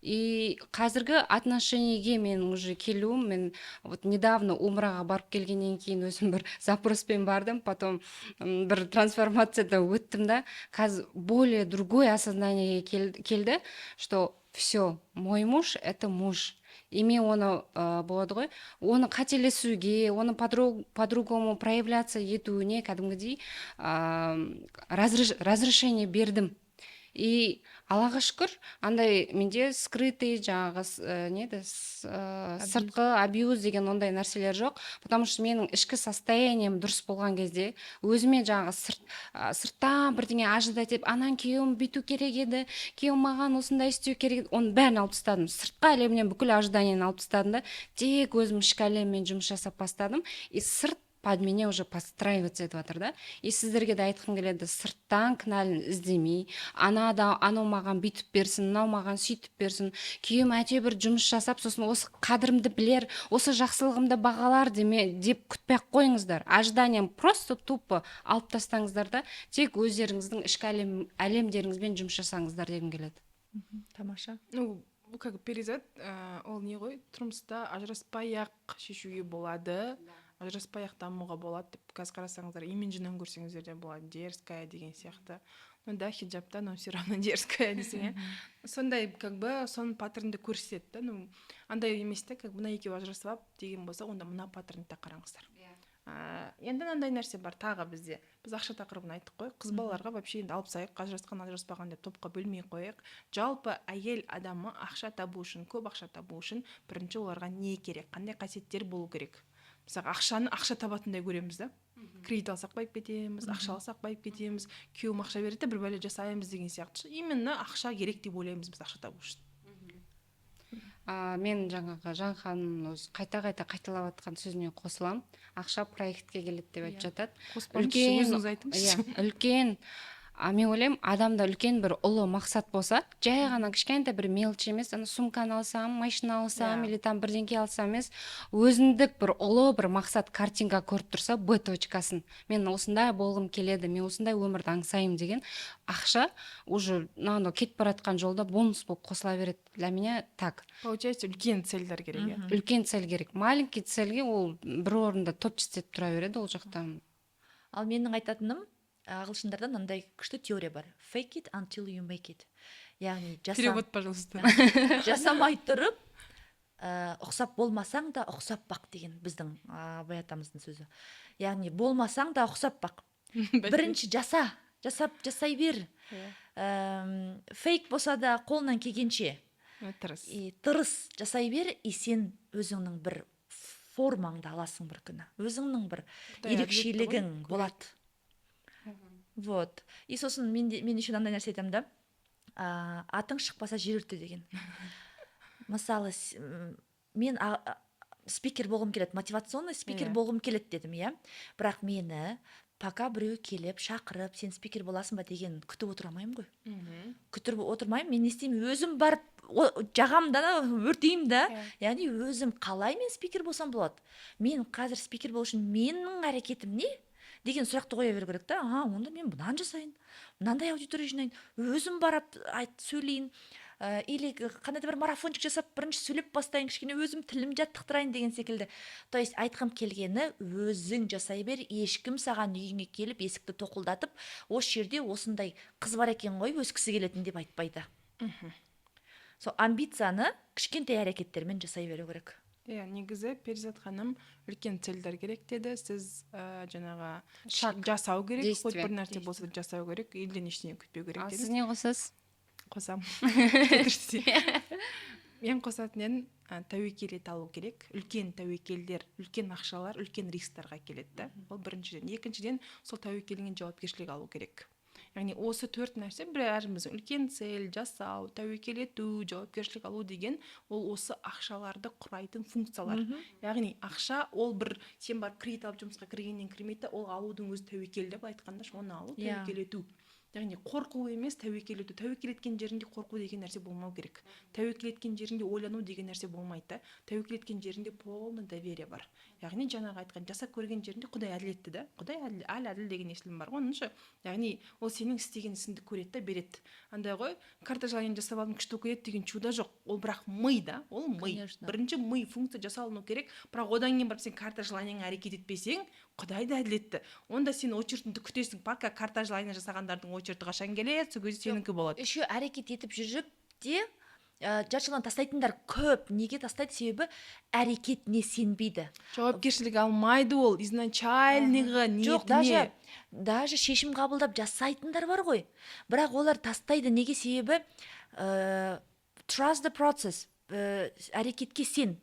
И қазіргі отношениеге мен уже келуім, мен вот недавно умраға барып келгеннен кейін өзім бір запроспен бардым, потом бір трансформацияда өттім да, қазір более другое осознание келді, что все, мой муж — это муж. И мен оны болады ғой, оны қателесуге, оны по-другому проявляться етуіне кәдімгідей разрешение бердім. И Аллаға шүкір, андай менде скрытый жаңағы сыртқы абьюз деген ондай нәрселер жоқ, потому что менің ішкі состоянием дұрыс болған кезде өзіме жаңағы сырттан бірдеңе ожидать етіп, анан күйеуім бүйту керек еді, күйеуім маған осындай істеу керек еді, оның бәрін алып тастадым. Сыртқы әлемнен бүкіл ожиданиені алып тастадым да, тек өзім ішкі әлеммен жұмыс жасап бастадым. И сырт под меня уже подстраиваться етіп жатыр да. И сіздерге де айтқым келеді, сырттан кінәлін іздемей, анау маған бүйтіп берсін, мынау маған сөйтіп берсін, күйеуім әйтеуір жұмыс жасап, сосын осы қадірімді білер, осы жақсылығымды бағалар деп күтпей ақ қойыңыздар. Ожиданием просто тупо алып тастаңыздар да, тек өздеріңіздің ішкі әлемдеріңізбен жұмыс жасаңыздар дегім келеді. Тамаша. Ну, как перизат, ол не ғой, тұрмыста ажыраспай-ақ шешуге болады, ажыраспай-ақ дамуға болады деп қазір қарасаңыздар, имиджінен көрсеңіздер де болады, дерзкая деген сияқты. Ну да, хиджабта, но все равно дерзкая десең, сондай как бы сон паттернді көрсетеді да. Ну, андай емес те, как бы мына екеуі ажырасып деген болса, онда мына паттернді қараңыздар. Енді андай нәрсе бар тағы бізде. Біз ақша тақырыбын айттық қой. Қыз балаларға вообще енді алып тастайық, ажырасқан, ажыраспаған деп топқа бөлмей қояйық. Жалпы әйел адамы ақша табу үшін, көп ақша табу үшін бірінші оларға не керек, қандай қасиеттер болу керек? Мысалы, ақшаны ақша табатындай көреміз да. Кредит алсақ байып кетеміз, ақша алсақ байып кетеміз, күйеуім ақша береді, бір бәле жасаймыз деген сияқты. Именно ақша керек деп ойлаймыз біз ақша табу үшін. Мен жаңағы Жанханның өзі қайта-қайта қайталап жатқан сөзіне қосылам. Ақша проектке келеді деп айтып жатады. Үлкен, мен ойлаймын, адамда үлкен бір ұлы мақсат болса, жай ғана кішкентай бір мелочь емес, сумканы алсам, машина алсам, или там бірдеңке алсам емес, өзіндік бір ұлы бір мақсат картинка көріп тұрса, Б точкасын, мен осындай болғым келеді, мен осындай өмірді аңсаймын деген, ақша уже кетіп баратқан жолда бонус болып қосыла береді. Для меня так. Получается, үлкен цельдер керек. Үлкен цель керек. Маленький цельге ол бір орында топчестеп тұра береді ол жақта. Ал менің айтатыным, ағылшындарда мынандай күшті теория бар: fake it until you make it. Яғни Перевод, пожалуйста. жасамай тұрып, ұқсап болмасаң да ұқсап бақ деген біздің абай атамыздың сөзі. Яғни болмасаң да ұқсап бақ. Бірінші жасай бер. Фейк болса да қолынан келгенше тырыс жасай бер, и сен өзіңнің бір формаңды аласың бір күні. Өзіңнің бір ерекшелігің болады. Вот. И сосын мен еще мынандай нәрсе айтамын да, атың шықпаса жер өрте деген. Мысалы, мен спикер болғым келеді, мотивационный спикер болғым келеді дедім, иә. Бірақ мені пока біреу келіп шақырып, сен спикер боласың ба деген күтіп отырмаймын ғой. Күтіп отырмаймын, мен не істеймін, өзім барып жағамда өртеймін да. Яғни өзім қалай мен спикер болсам болады. Мен қазір спикер болу үшін менің әрекетім не деген сұрақты қоя беру керек та. Онда мен бұнан жасайын, мынандай аудитория жинайын, өзім барып сөйлейін, или қандай да бір марафончик жасап бірінші сөйлеп бастайын, кішкене өзім тілім жаттықтырайын деген секілді. То есть айтқым келгені, өзің жасай бер, ешкім саған үйіңе келіп есікті тоқылдатып, осы жерде осындай қыз бар екен ғой, өскісі келетін деп айтпайды. Сол амбицияны кішкентай әрекеттермен жасай беру керек. Негізі Перизат ханым үлкен целдер керек деді. Сіз жаңағы жасау керек, хоть бір нәрсе болса жасау керек, елден ештеңе күтпеу керек деді. Сіз не қосасыз? Қосам. Мен қосатынен тәуекел ете алу керек. Үлкен тәуекелдер, үлкен ақшалар, үлкен рисктарға келеді. Ол біріншіден. Екіншіден, сол тәуекеліңен жауапкершілік алу керек. Яғни осы төрт нәрсе бәріміздің үлкен цель, жасау, тәуекел ету, жауапкершілік алу деген, ол осы ақшаларды құрайтын функциялар. Яғни ақша ол бір, сен бар кредит алып жұмысқа кіргеннен кірмейді, ол алудың өзі тәуекел деп айтқанда, оны алу, тәуекел ету. Яғни қорқу емес, тәуекел ету. Тәуекел еткен жерінде қорқу деген нәрсе болмау керек. Тәуекел еткен жерінде ойлану деген нәрсе болмайды. Тәуекел еткен жерінде полный доверие бар. Яғни жаңағы айтқан жасап көрген жерінде Құдай әділетті да. Құдай әділ деген естілім бар ғой. Оныншы, яғни ол сенің істеген ісіңді көреді да береді. Андай ғой, карта желание жасап алдым күшті көреді деген чудо жоқ. Ол бірақ ми да, ол ми. Бірінші ми функция жасалыну керек. Бірақ одан кейін барып сен карта желаниең әрекет етпесең, Құдай да әділетті. Онда сен очередіңді күтесің, пока карта желание жасағандардың очереті қашан келеді, сол кезде сенікі болады. Еще әрекет етіп жүріп те жаршылан тастайтындар көп. Неге тастайды? Себебі әрекетіне сенбейді. Жауапкершілік алмайды ол, изначальныйға ниетіне. Даже шешім қабылдап жасайтындар бар ғой. Бірақ олар тастайды. Неге? Себебі trust the process. Әрекетке сен,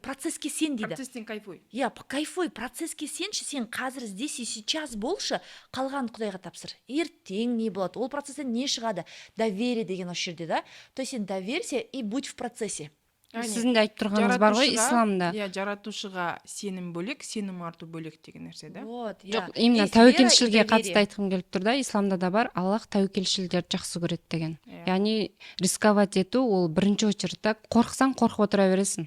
процесске сен дейді. Процесстен кайфуй. Кайфуй, процесске сенші, сен қазір здесь и сейчас болшы, қалған Құдайға тапсыр. Ертең не болады? Ол процесстен не шығады? Доверие деген осы жерде, да? То есть сен доверься и будь в процессе. Сіздің де айтып тұрғаныңыз бар ғой исламда. Жаратушыға сенім бөлек, сенім арту бөлек деген нәрсе, да? Жоқ, именно тәуекелшілге қатысты айтқым келіп тұр да, исламда да бар, Аллах тәуекелшілдерді жақсы көреді деген. Яғни рисковать ету, ол бірінші очередьте, қорықсаң қорқып отыра бересің.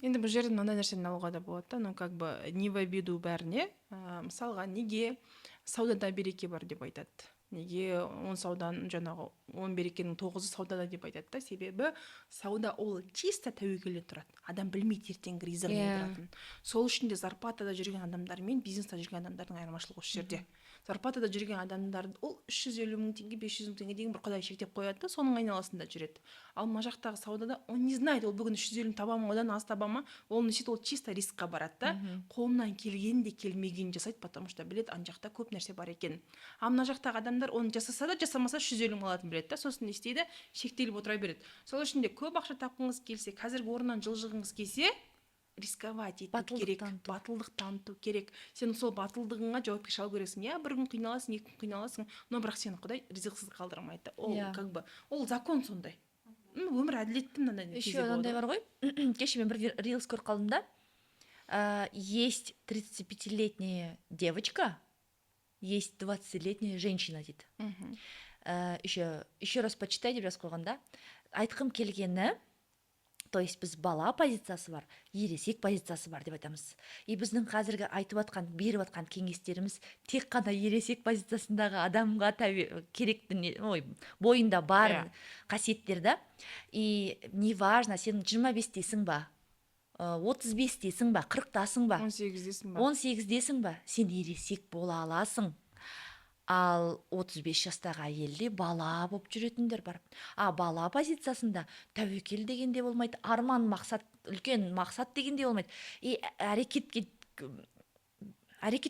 Енді бұл жерден мынандай нәрсені алуға да болады, как бы не в обиду бәріне. Мысалға, неге саудада береке бар деп айтады. Неге сауданың жаңағы 10 берекенің 9-ы саудада деп айтады да, себебі сауда ол чисто тәуекелде тұрады. Адам білмейді ертеңгі ризығын тұратын. Сол үшін де зарплатада жүрген адамдар мен бизнеста жүрген адамдардың айырмашылығы осы жерде. Зарплатада жүрген адамдар ол 350 мың теңге, 500 мың теңге деген бір Құдай шектеп қояды да, соның айналасында жүреді. Ал мына жақтағы саудада он не знает, ол бүгін 350 табама, одан аз табама, ол несет, ол чисто рискқа барады да. Қолынан келген де келмеген жасайды, потому что біледі, ана жақта көп нәрсе бар екен. А мына жақтағы адамдар оны жасаса да, жасамаса 150 мың алатын біледі да, сосын не істейді, шектеліп отыра береді. Сол үшін де көп ақша тапқыңыз келсе, қазіргі орнынан жылжығыңыз келсе, рисковать ету керек, батылдық таныту керек. Сен сол батылдығыңа жауапкершілік алу керексің. Бір күн қиналасың, 2 күн қиналасың, но бірақ сені Құдай ризықсыз қалдырмайды. Ол как бы ол закон сондай. Өмір әділетті мынандай кезде болады. Еще ондай бар ғой. Кеше мен бір рилс көріп қалдым да. Есть 35-летняя девочка, есть 20-летняя женщина дейді. Еще раз почитай деп жазып қойған да. Айтқым келгені, то есть біз бала позициясы бар, ересек позициясы бар деп айтамыз. И біздің қазіргі айтып атқан, беріп атқан кеңестеріміз тек қана ересек позициясындағы адамға керекті, бойында бар қасиеттер да. И неважно, сен 25-тесің ба, 35-тесің ба, 40-тасың ба, 18-десің ба, 18-десің ба, сен ересек бола аласың. ал 35 жастағы әйелде бала болып жүретіндер бар. Бала позициясында тәуекел деген де болмайды, арман мақсат, үлкен мақсат деген де болмайды, әрекет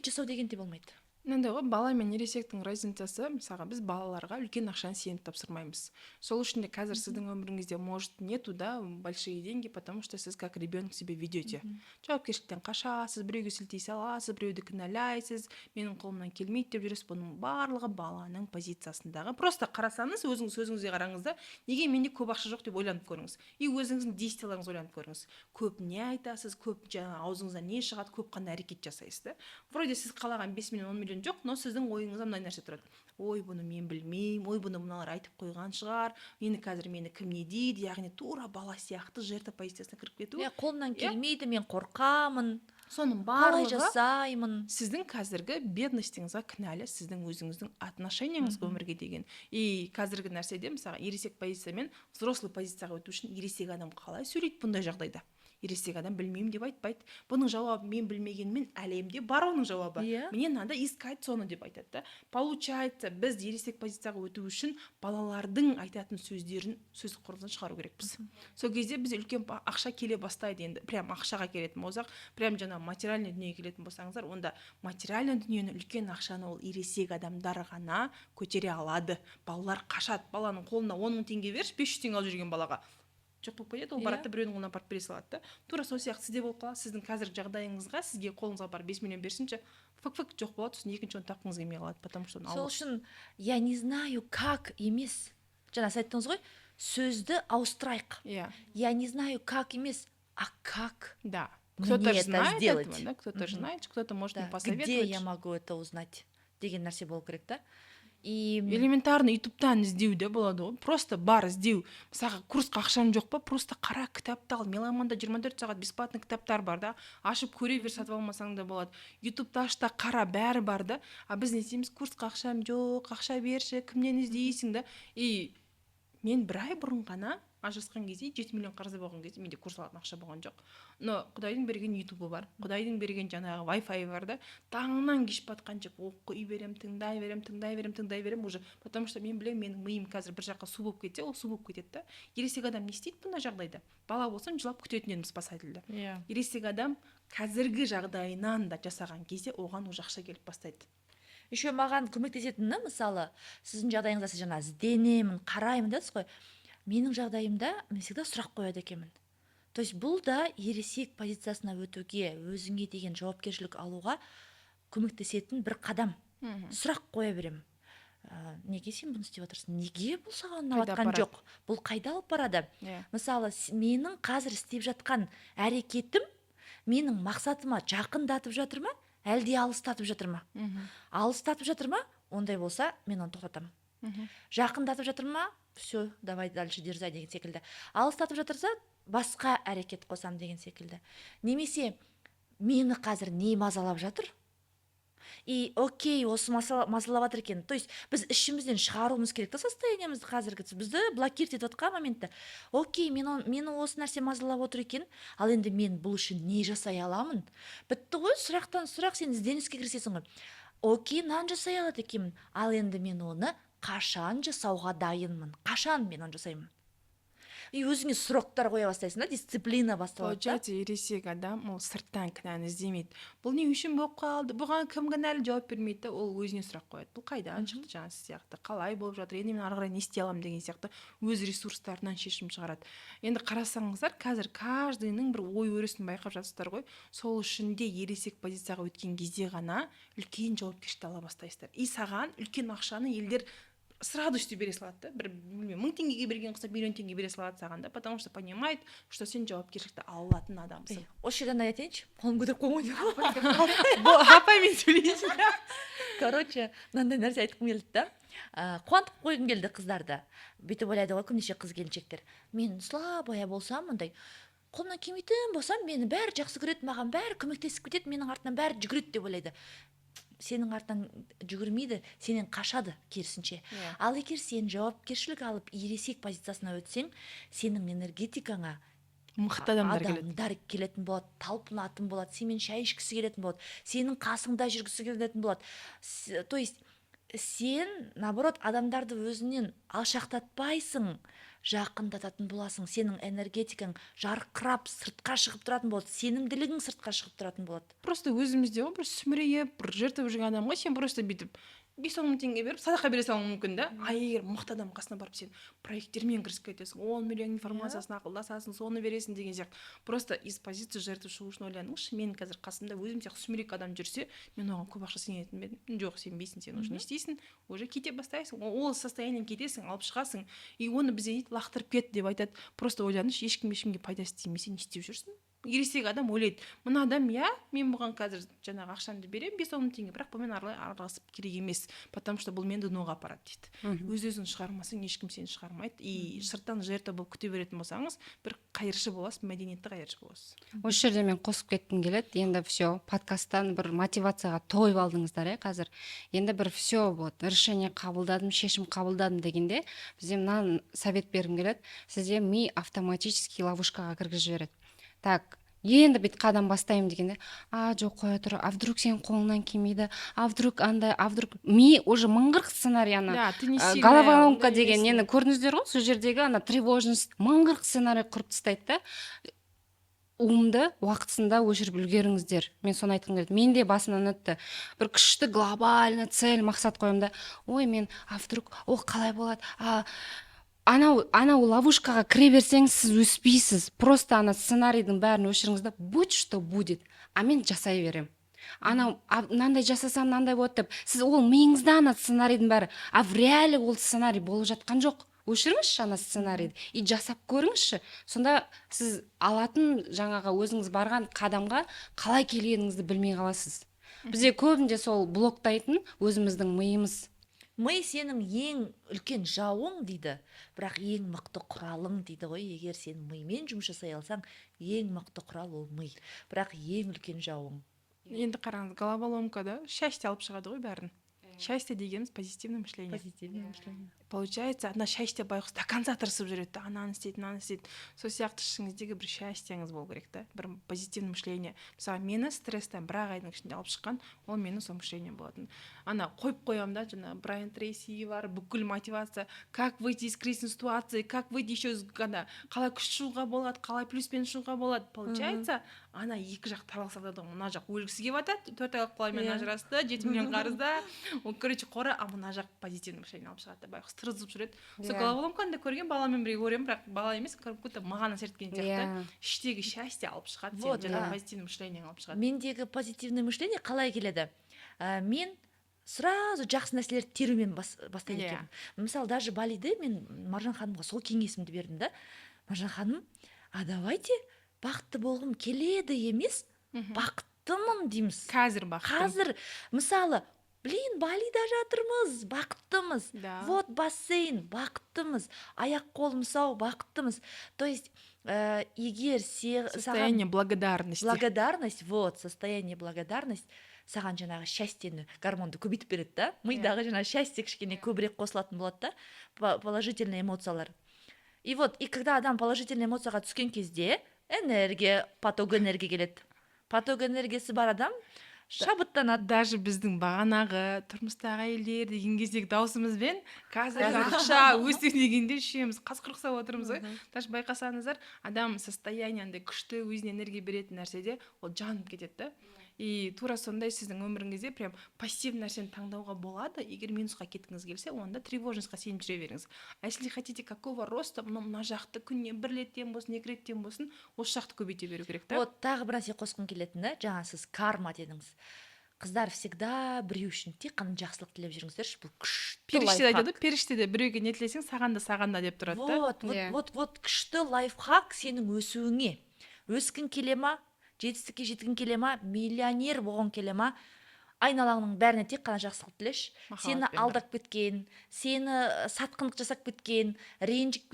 жасау деген де болмайды. мынандай ғой, бала мен ересектің разницасы, мысалға біз балаларға үлкен ақшаны сеніп тапсырмаймыз. Сол үшін де қазір сіздің өміріңізде может нету, да, большие деньги, потому что сіз как ребенок себе ведете. Жауапкершіліктен қашасыз, біреуге сілтей саласыз, біреуді кінәлайсыз, менің қолымнан келмейді деп жүресіз. Бұның барлығы баланың позициясындағы. Просто қарасаңыз, өзіңіз өзіңізге қараңыз да, неге менде көп ақша жоқ деп ойланып көріңіз. И өзіңіздің действияларыңызды ойланып көріңіз. Көп не айтасыз, көп жаңа аузыңыздан не шығады, көп қандай әрекет жасайсыз да. Вроде сіз қалаған 5 миллион, 10 миллион жоқ, но сіздің ойыңызда мындай нәрсе тұрады. Ой, бұны мен білмеймін, ой, бұны мыналар айтып қойған шығар, қазір мені кім не дейді, яғни тура бала сияқты жертва позициясына кіріп кету. Қолымнан келмейді, мен қорқамын, соның қалай барлығы жасаймын. сіздің қазіргі бедностіңізге кінәлі, сіздің өзіңіздің отношенияңыз өмірге деген. И қазіргі нәрседе, мысалы, ересек позиция мен взрослый позицияға өту үшін ересек адам қалай сөйлейді бұндай жағдайда? Ересек адам білмеймін деп айтпайды. Бұның жауабы мен білмегенмен әлемде бар оның жауабы. Мне надо искать соны деп айтады да. Получается, біз ересек позицияға өту үшін балалардың айтатын сөздерін сөз қорынан шығару керекпіз. Сол кезде біз үлкен ақша келе бастайды енді. Прям ақшаға келетін болсақ, прям жаңа материальный дүниеге келетін болсаңыздар, онда материальный дүниені, үлкен ақшаны ол ересек адамдар ғана көтере алады. Балалар қашады. Баланың қолына 10 000 теңге берші, 500 теңге алып жүрген балаға жоқ болып кетеді, ол барады да біреудің қолына апарып бере салады да. Тура сол сияқты сізде болып қалады. Сіздің қазіргі жағдайыңызға сізге қолыңызға барып 5 миллион берсінші, фык жоқ болады, сосын екінші оны тапқыңыз келмей қалады, потому что сол үшін я не знаю как емес. Жаңа сіз айттыңыз ғой, сөзді ауыстырайық. Я не знаю как емес, а как. Да. Кто-то знает этого, да, кто-то знает, кто-то может не посоветовать. Где я могу это узнать? Деген нәрсе болу керек та. И элементарно ютубтан іздеу де болады ғой. Просто бар іздеу. Мысалға курсқа ақшам жоқ па, просто қара кітапты ал. Меломанда 24 сағат бесплатный кітаптар бар да. Ашып көре бер, сатып алмасаң да болады. Ютубта аш та қара, бәрі бар да. Біз не істейміз? Курсқа ақшам жоқ, ақша берші, кімнен іздейсің да. И мен бір ай бұрын ғана ажырасқан кезде 7 миллион қарызы болған кезде менде курс алатын ақша болған жоқ. Но Құдайдың берген ютубы бар, Құдайдың берген жаңағы Wi-Fi бар да. Таңнан кеш батқанша оқи берем, тыңдай берем уже, потому что мен білемін, менің миым қазір бір жаққа су болып кетсе, ол су болып кетеді да. Ересек адам не істейді бұндай жағдайда? Бала болсын жылап күтетін едім спасательді. Ересек адам қазіргі жағдайынан да жасаған кезде оған уже ақша келіп бастайды. Еще маған көмектесетіні, мысалы, сіздің жағдайыңызда сіз жаңа ізденемін, қараймын дедіңіз ғой. Менің жағдайымда мен всегда сұрақ қояды екенмін. То есть бұл да ересек позициясына өтуге, өзіңе деген жауапкершілік алуға көмектесетін бір қадам. Сұрақ қоя берем. Неге сен бұны істеп отырсың? Неге бұл саған ұнаватқан жоқ? Бұл қайда алып барады? Мысалы, менің қазір істеп жатқан әрекетім менің мақсатыма жақындатып жатыр ма, әлде алыстатып жатыр ма? Алыстатып жатыр ма? Ондай болса, мен оны тоқтатамын. Жақындатып жатыр ма? Все, давай дальше дерзай деген секілді. Алыстатып жатырса, басқа әрекет қосам деген секілді. Немесе мені қазір не мазалап жатыр? И окей, осы мазалап жатыр екен. То есть біз ішімізден шығаруымыз керек та состояниемізді қазіргі. Бізді блокировать етіп отқан моментте. Окей, мені осы нәрсе мазалап отыр екен. Ал енді мен бұл үшін не жасай аламын? Бітті ғой, сұрақтан сұрақ, сен ізденіске кірісесің ғой. Окей, нан жасай алады екенмін. Ал енді мен оны қашан жасауға дайынмын? Қашан мен оны жасаймын? И өзіңе сұрақтар қоя бастайсың да, дисциплина басталады. Получается, ересек адам ол сырттан кінәні іздемейді. Бұл не үшін болып қалды? Бұған кім кінәлі жауап бермейді, ол өзіне сұрақ қояды. Бұл қайдан шықты жаңа сияқты? Қалай болып жатыр? Енді мен ары қарай не істей аламын деген сияқты өз ресурстарынан шешім шығарады. Енді қарасаңыздар, қазір каждыйның бір ой өрісін байқап жатсыздар ғой. Сол үшін де ересек позицияға өткен кезде ғана үлкен жауапкершілікті ала бастайсыздар. И саған үлкен ақшаны елдер сразу что бере салады да, бір 1000 теңгеге берген құса 1 миллион теңге бере салады саған да, потому что понимает, что сен жауапкершілікті алатын адамсың. Осы жерден айтайыншы, қолым көтеріп қоймайды. Апаймен сөйлейсің. Короче, мынандай нәрсе айтқым келді да. Қуантып қойғым келді қыздарды. Бүйтіп ойлайды ғой көбінесе қыз келіншектер. Мен слабая болсам, мындай қолымнан келмейтін болсам, мені бәрі жақсы көреді, маған бәрі көмектесіп кетеді, менің артынан бәрі жүгіреді деп ойлайды. Сенің артынан жүгірмейді, сенен қашады керісінше. Ал егер сен жауапкершілік алып ересек позициясына өтсең, сенің энергетикаңа мықты адамдар келетін болады, талпынатын болады, сенімен шай ішкісі келетін болады, сенің қасыңда жүргісі келетін болады. То есть сен наоборот адамдарды өзінен алшақтатпайсың, жақындататын боласың. Сенің энергетикаң жарқырап сыртқа шығып тұратын болады, сенімділігің сыртқа шығып тұратын болады. Просто өзімізде ғой бір сүмірейіп бір жыртып жүрген адамға сен просто бүйтіп 5-10 мың теңге беріп садақа бере салуың мүмкін да. А егер мықты адам қасына барып сен проекттермен кірісіп кетесің, 10 миллион информациясын ақылдасасың, соны бересің деген сияқты. Просто из позиции жертвы шығу үшін ойланыңызшы. Мен қазір қасымда өзім сияқты сүмірек адам жүрсе, мен оған көп ақша сенетін бе едім? Жоқ, сенбейсің, сен уже не істейсің? Уже кете бастайсың. Ол состояниеден кетесің, алып шығасың. И оны бізде дейді лақтырып кет деп айтады. Просто ойланышы, ешкімге пайдасы тимесе не істеп жүрсің? Ересек адам ойлайды, мына адам мен бұған қазір жаңағы ақшамды беремін 5-10 мың теңге, бірақ бұмен араласып керек емес, потому что бұл менді дноға апарады дейді. Өз-өзін шығармасаң ешкім сені шығармайды. И сырттан жертва болып күте беретін болсаңыз, бір қайыршы боласыз, мәдениетті қайыршы боласыз. Осы жерде мен қосып кеткім келеді. Енді все, подкасттан бір мотивацияға тойып алдыңыздар, қазір. Енді бір все, вот, решение қабылдадым, шешім қабылдадым дегенде, бізде мынаны совет бергім келеді. Сізде ми автоматически ловушкаға кіргізіп жібереді. Так, енді бит қадам бастаймын дегенде, жоқ, қоя тұр, а вдруг сенің қолыңнан келмейді, а вдруг андай, а вдруг ми уже мыңғырық сценарий, головоломка деген нені көрдіңіздер ғой, сол жердегі ана тревожность мыңғырық сценарий құрып тастайды да. Уымды уақытысында өшіріп үлгеріңіздер. Мен соны айтқым келеді. Мен де басымнан өтті. Бір күшті глобальный цель, мақсат қойымда. Ой, мен, а вдруг, қалай болады? Анау ловушкаға кіре берсеңіз, сіз өспейсіз. Просто ана сценарийдің бәрін өшіріңіз да, будь что будет. А мен жасай берем. Мынандай жасасам, мынандай болады деп. Сіз ол миыңызда ана сценарийдің бәрі. А в реале ол сценарий болып жатқан жоқ. Өшіріңізші ана сценарийді и жасап көріңізші. Сонда сіз алатын жаңағы өзіңіз барған қадамға қалай келгеніңізді білмей қаласыз. Бізде көбінде сол блоктайтын өзіміздің миымыз. Ми сенің ең үлкен жауың дейді, бірақ ең мықты құралың дейді ғой. Егер сен мимен жұмыс жасай алсаң, ең мықты құрал ол ми, бірақ ең үлкен жауың. Енді қараңыз, головоломкада счастье алып шығады ғой бәрін. Счастье дегеніміз позитивное мышление. Получается, ана счастье байғұс до конца тырысып жүреді, ананы істейді, мынаны істейді. Сол сияқты ішіңіздегі бір счастьеңіз болу керек та, бір позитивное мышление. Мысалы, мені стресстен бір айдың ішінде алып шыққан, ол менің сол мышление болатын. Ана қойып қоямын да, жаңа Брайан Трейси бар, бүкіл мотивация, как выйти из кризисной ситуации, как выйти еще из года, қалай күш шығуға болады, қалай плюспен шығуға болады. Получается, ана екі жақ таралсақтады, мына жақ өлгісі келіп жатады, 4 айлық баламен ажырасты, 7 миллион қарызда, ол короче қора, а мына жақ позитивный мышление алып шығады, байғұс тырызып жүреді. Сол головоломканы көрген баламен бірге көремін, бірақ бала емес, как будто маған әсер еткен сияқты. Іштегі счастье алып шығады, сен жаңа позитивный мышление алып шығады. Мендегі позитивный мышление қалай келеді? Мен сразу жақсы нәрселерді терумен бастайды екенмін. Мысалы, даже Балиде мен Маржан ханымға сол кеңесімді бердім да. Маржан ханым, давайте бақытты болғым келеді емес, бақыттымын дейміз. Қазір бақыттым. Қазір, мысалы, Балида жатырмыз, бақыттымыз. Вот бассейн, бақыттымыз. Аяқ қолым сау, бақыттымыз. То есть, егер состояние благодарности. Благодарность, вот, состояние благодарность саған жаңағы счастьені, гормонды көбейтіп береді да. Мидағы жаңағы счастье кішкене көбірек қосылатын болады да, положительные эмоциялар. И вот, и когда адам положительный эмоцияға түскен кезде, поток энергия келеді. Поток энергиясы бар адам шабыттанады. Даже біздің бағанағы тұрмыстағы әйелдер деген кездегі даусымызбен қазір ақша өсу дегенде шүйеміз қасқыр ұқсап отырмыз ғой. Даже байқасаңыздар, адам состояниеде күшті өзіне энергия беретін нәрседе ол жанып кетеді да. И тура сондай сіздің өміріңізде прям пассивный нәрсені таңдауға болады. Егер минусқа кеткіңіз келсе, онда тревожностьқа сеніп жүре беріңіз. А если хотите какого роста, мына жақты күніне 1 реттен болсын, 2 реттен болсын, осы жақты көбейте беру керек та. Вот тағы бір нәрсе қосқым келетін да, жаңа сіз карма дедіңіз. Қыздар всегда біреу үшін тек қана жақсылық тілеп жүріңіздерші, бұл күшті лайфхак. Періште айтады, періштеде біреуге не тілесең, саған да деп тұрады да. Вот күшті лайфхак сенің өсуіңе. Өскің келе ма? Жетістікке жеткің келе ма, миллионер болғың келе ма, айналаңның бәріне тек қана жақсылық тілеші. Сені алдап кеткен, сені сатқындық жасап кеткен, ренжіп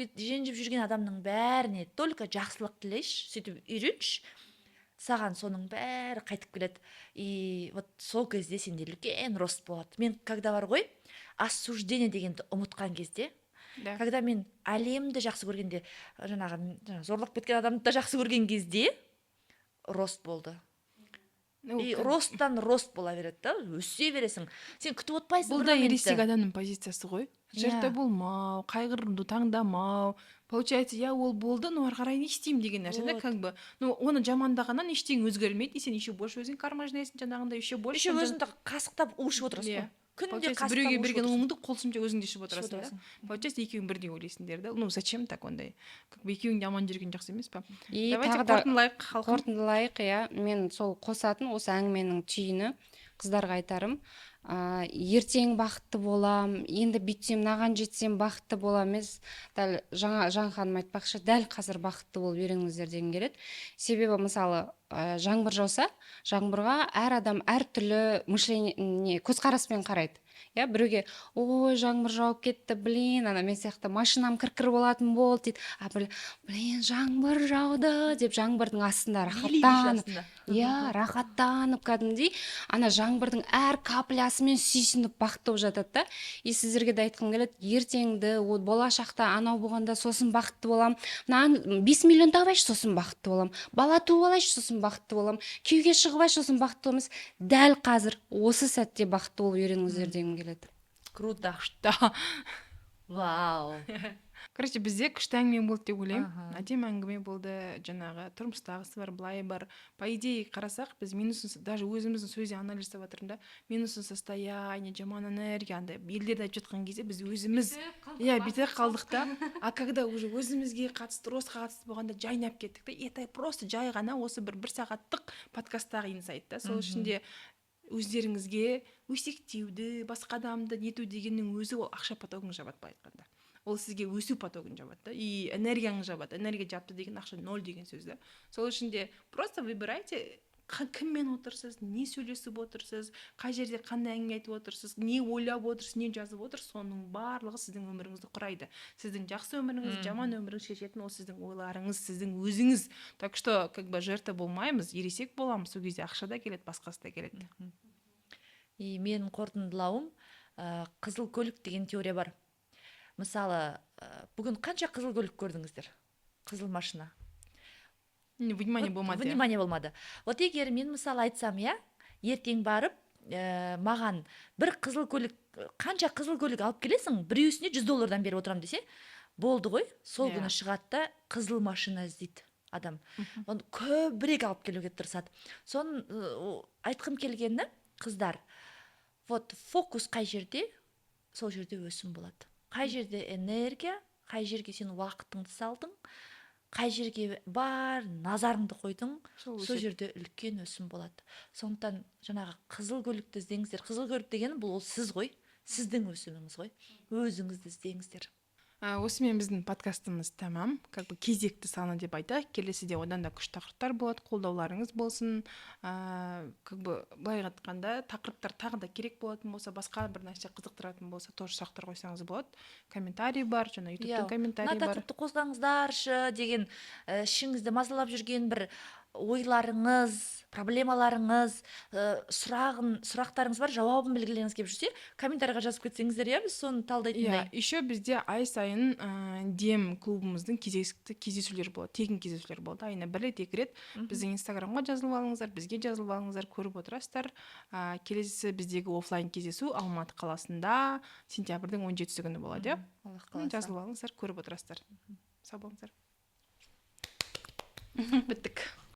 жүрген адамның бәріне только жақсылық тілеші, сөйтіп үйренші. Саған соның бәрі қайтып келеді. И вот сол кезде сенде үлкен рост болады. Мен когда бар ғой, осуждение дегенді ұмытқан кезде, когда мен әлемді жақсы көргенде, жаңағы зорлап кеткен адамды да жақсы көрген кезде рост болды. и росттан рост бола береді да, өсе бересің, сен күтіп отпайсың бұл бір да моментті. ересек адамның позициясы ғой. Жырта Иә. болмау, қайғыруды таңдамау. Получается, я ол болды, но ары қарай не істеймін деген нәрсе да, Вот. как бы. Ну, оны жамандағаннан ештеңе өзгермейді, и сен еще больше өзің кармажнайсың жаңағындай, еще больше. Еще өзіңді қасықтап ұшып отырсың ғой. Күнде Получается, қасықтап біреуге ұшып берген отырсың. уыңды қосымша өзің де ішіп отырасың да. Получается, екеуің бірдей ойлайсыңдар да. Ну, зачем так ондай? Как бы екеуің де аман жүрген жақсы емес па? И Давайте тағы да қорытындылайық, халқым. қорытындылайық, иә. Мен сол қосатын осы әңгіменің түйіні қыздарға айтарым. Ертең бақытты болам, енді бүйтсем, мынаған жетсем бақытты болам емес. Дәл жаңа ханым айтпақшы, дәл қазір бақытты болып үйреніңіздер деген келеді. Себебі мысалы жаңбыр жауса, жаңбырға әр адам әртүрлі мышление, көзқараспен қарайды. Иә, біреуге ой жаңбыр жауып кетті, блин, ана мен сияқты машинам кір болатын болды дейді. Блин, жаңбыр жауды деп жаңбырдың астында рахаттанып, иә, рахаттанып кәдімгідей ана жаңбырдың әр каплясымен сүйсініп бақытты болып жатады да. И сіздерге де айтқым келеді, ертеңді болашақта анау болғанда сосын бақытты болам, 5 миллион тауып алайыншы сосын бақытты болам, бала туып алайыншы сосын бақытты болам, күйеуге шығып алайыншы сосын бақытты боламыз. Дәл қазір осы сәтте бақытты болып үйреніңіздер дегім келеді. Круто. Да. Вау. Короче, бізде күшті әңгіме болды деп ойлаймын. Әдемі әңгіме болды, жаңағы тұрмыстағысы бар, былай бар. По идее қарасақ, біз минусын, даже өзіміздің сөзде анализ жасап жатырмын да, минусын состояние, жаман энергия, андай елдерді айтып жатқан кезде біз өзіміз бүйтіп қалдық та, а когда уже өзімізге қатысты, ростқа қатысты болғанда жайнап кеттік та, это просто жай ғана осы бір сағаттық подкасттағы инсайт та. Сол үшін де өздеріңізге өсектеуді, басқа адамды нету дегеннің өзі ол ақша потогын жабады, былай айтқанда. Ол сізге өсу потогын жабады да, и энергияны жабады. Энергия жапты деген ақша 0 деген сөз да. Сол үшін де просто выбирайте, кіммен отырсыз, не сөйлесіп отырсыз, қай жерде қандай әңгіме айтып отырсыз, не ойлап отырсыз, не жазып отырсыз, соның барлығы сіздің өміріңізді құрайды. Сіздің жақсы өміріңіз, жаман өміріңіз шешетін ол сіздің ойларыңыз, сіздің өзіңіз. Так что, как бы жертва болмаймыз, ересек боламыз, сол кезде ақша да келеді, басқасы да келеді. И менің қорытындылауым, қызыл көлік деген теория бар. Мысалы, бүгін қанша қызыл көлік көрдіңіздер? Қызыл машина. Внимание болмады. Внимание болмады. Вот егер мен мысалы айтсам, иә, ертең барып, маған бір қызыл көлік, қанша қызыл көлік алып келесің, біреуісіне $100 беріп отырам десе, болды ғой, сол күні шығады да қызыл машина іздейді адам. Оны көбірек алып келуге тырысады. Соны айтқым келгені, қыздар, вот фокус қай жерде, сол жерде өсім болады. Қай жерде энергия, қай жерге сен уақытыңды салдың, қай жерге бар назарыңды қойдың, сол жерде үлкен өсім болады. Сондықтан жаңағы қызыл көлікті іздеңіздер. Қызыл көлік деген бұл сіз ғой, сіздің өсіміңіз ғой. Өзіңізді іздеңіздер. Осымен біздің подкастымыз тәмам, как бы кезекті саны деп айтайық. Келесіде одан да күш тақырыптар болады, қолдауларыңыз болсын. Как бы былай айтқанда тақырыптар тағы да керек болатын болса, басқа бір нәрсе қызықтыратын болса, тоже сұрақтар қойсаңыз болады. Комментарий бар, жаңа ютубтың комментарий бар. Мына тақырыпты қосаңыздаршы деген ішіңізді мазалап жүрген бір ойларыңыз, проблемаларыңыз, сұрақтарыңыз бар, жауабын білгілеріңіз келіп жүрсе, комментарийға жазып кетсеңіздер, иә, біз соны талдайтындай. Еще бізде ай сайын дем клубымыздың кездесулер болады, тегін кездесулер болады. Айына 1 рет, 2 рет біздің инстаграмға жазылып алыңыздар, бізге жазылып алыңыздар, көріп отырасыздар. Келесі біздегі офлайн кездесу Алматы қаласында сентябрьдің 17-сі күні болады, иә. Жазылып алыңыздар, көріп отырасыздар. Сау болыңыздар. Біттік.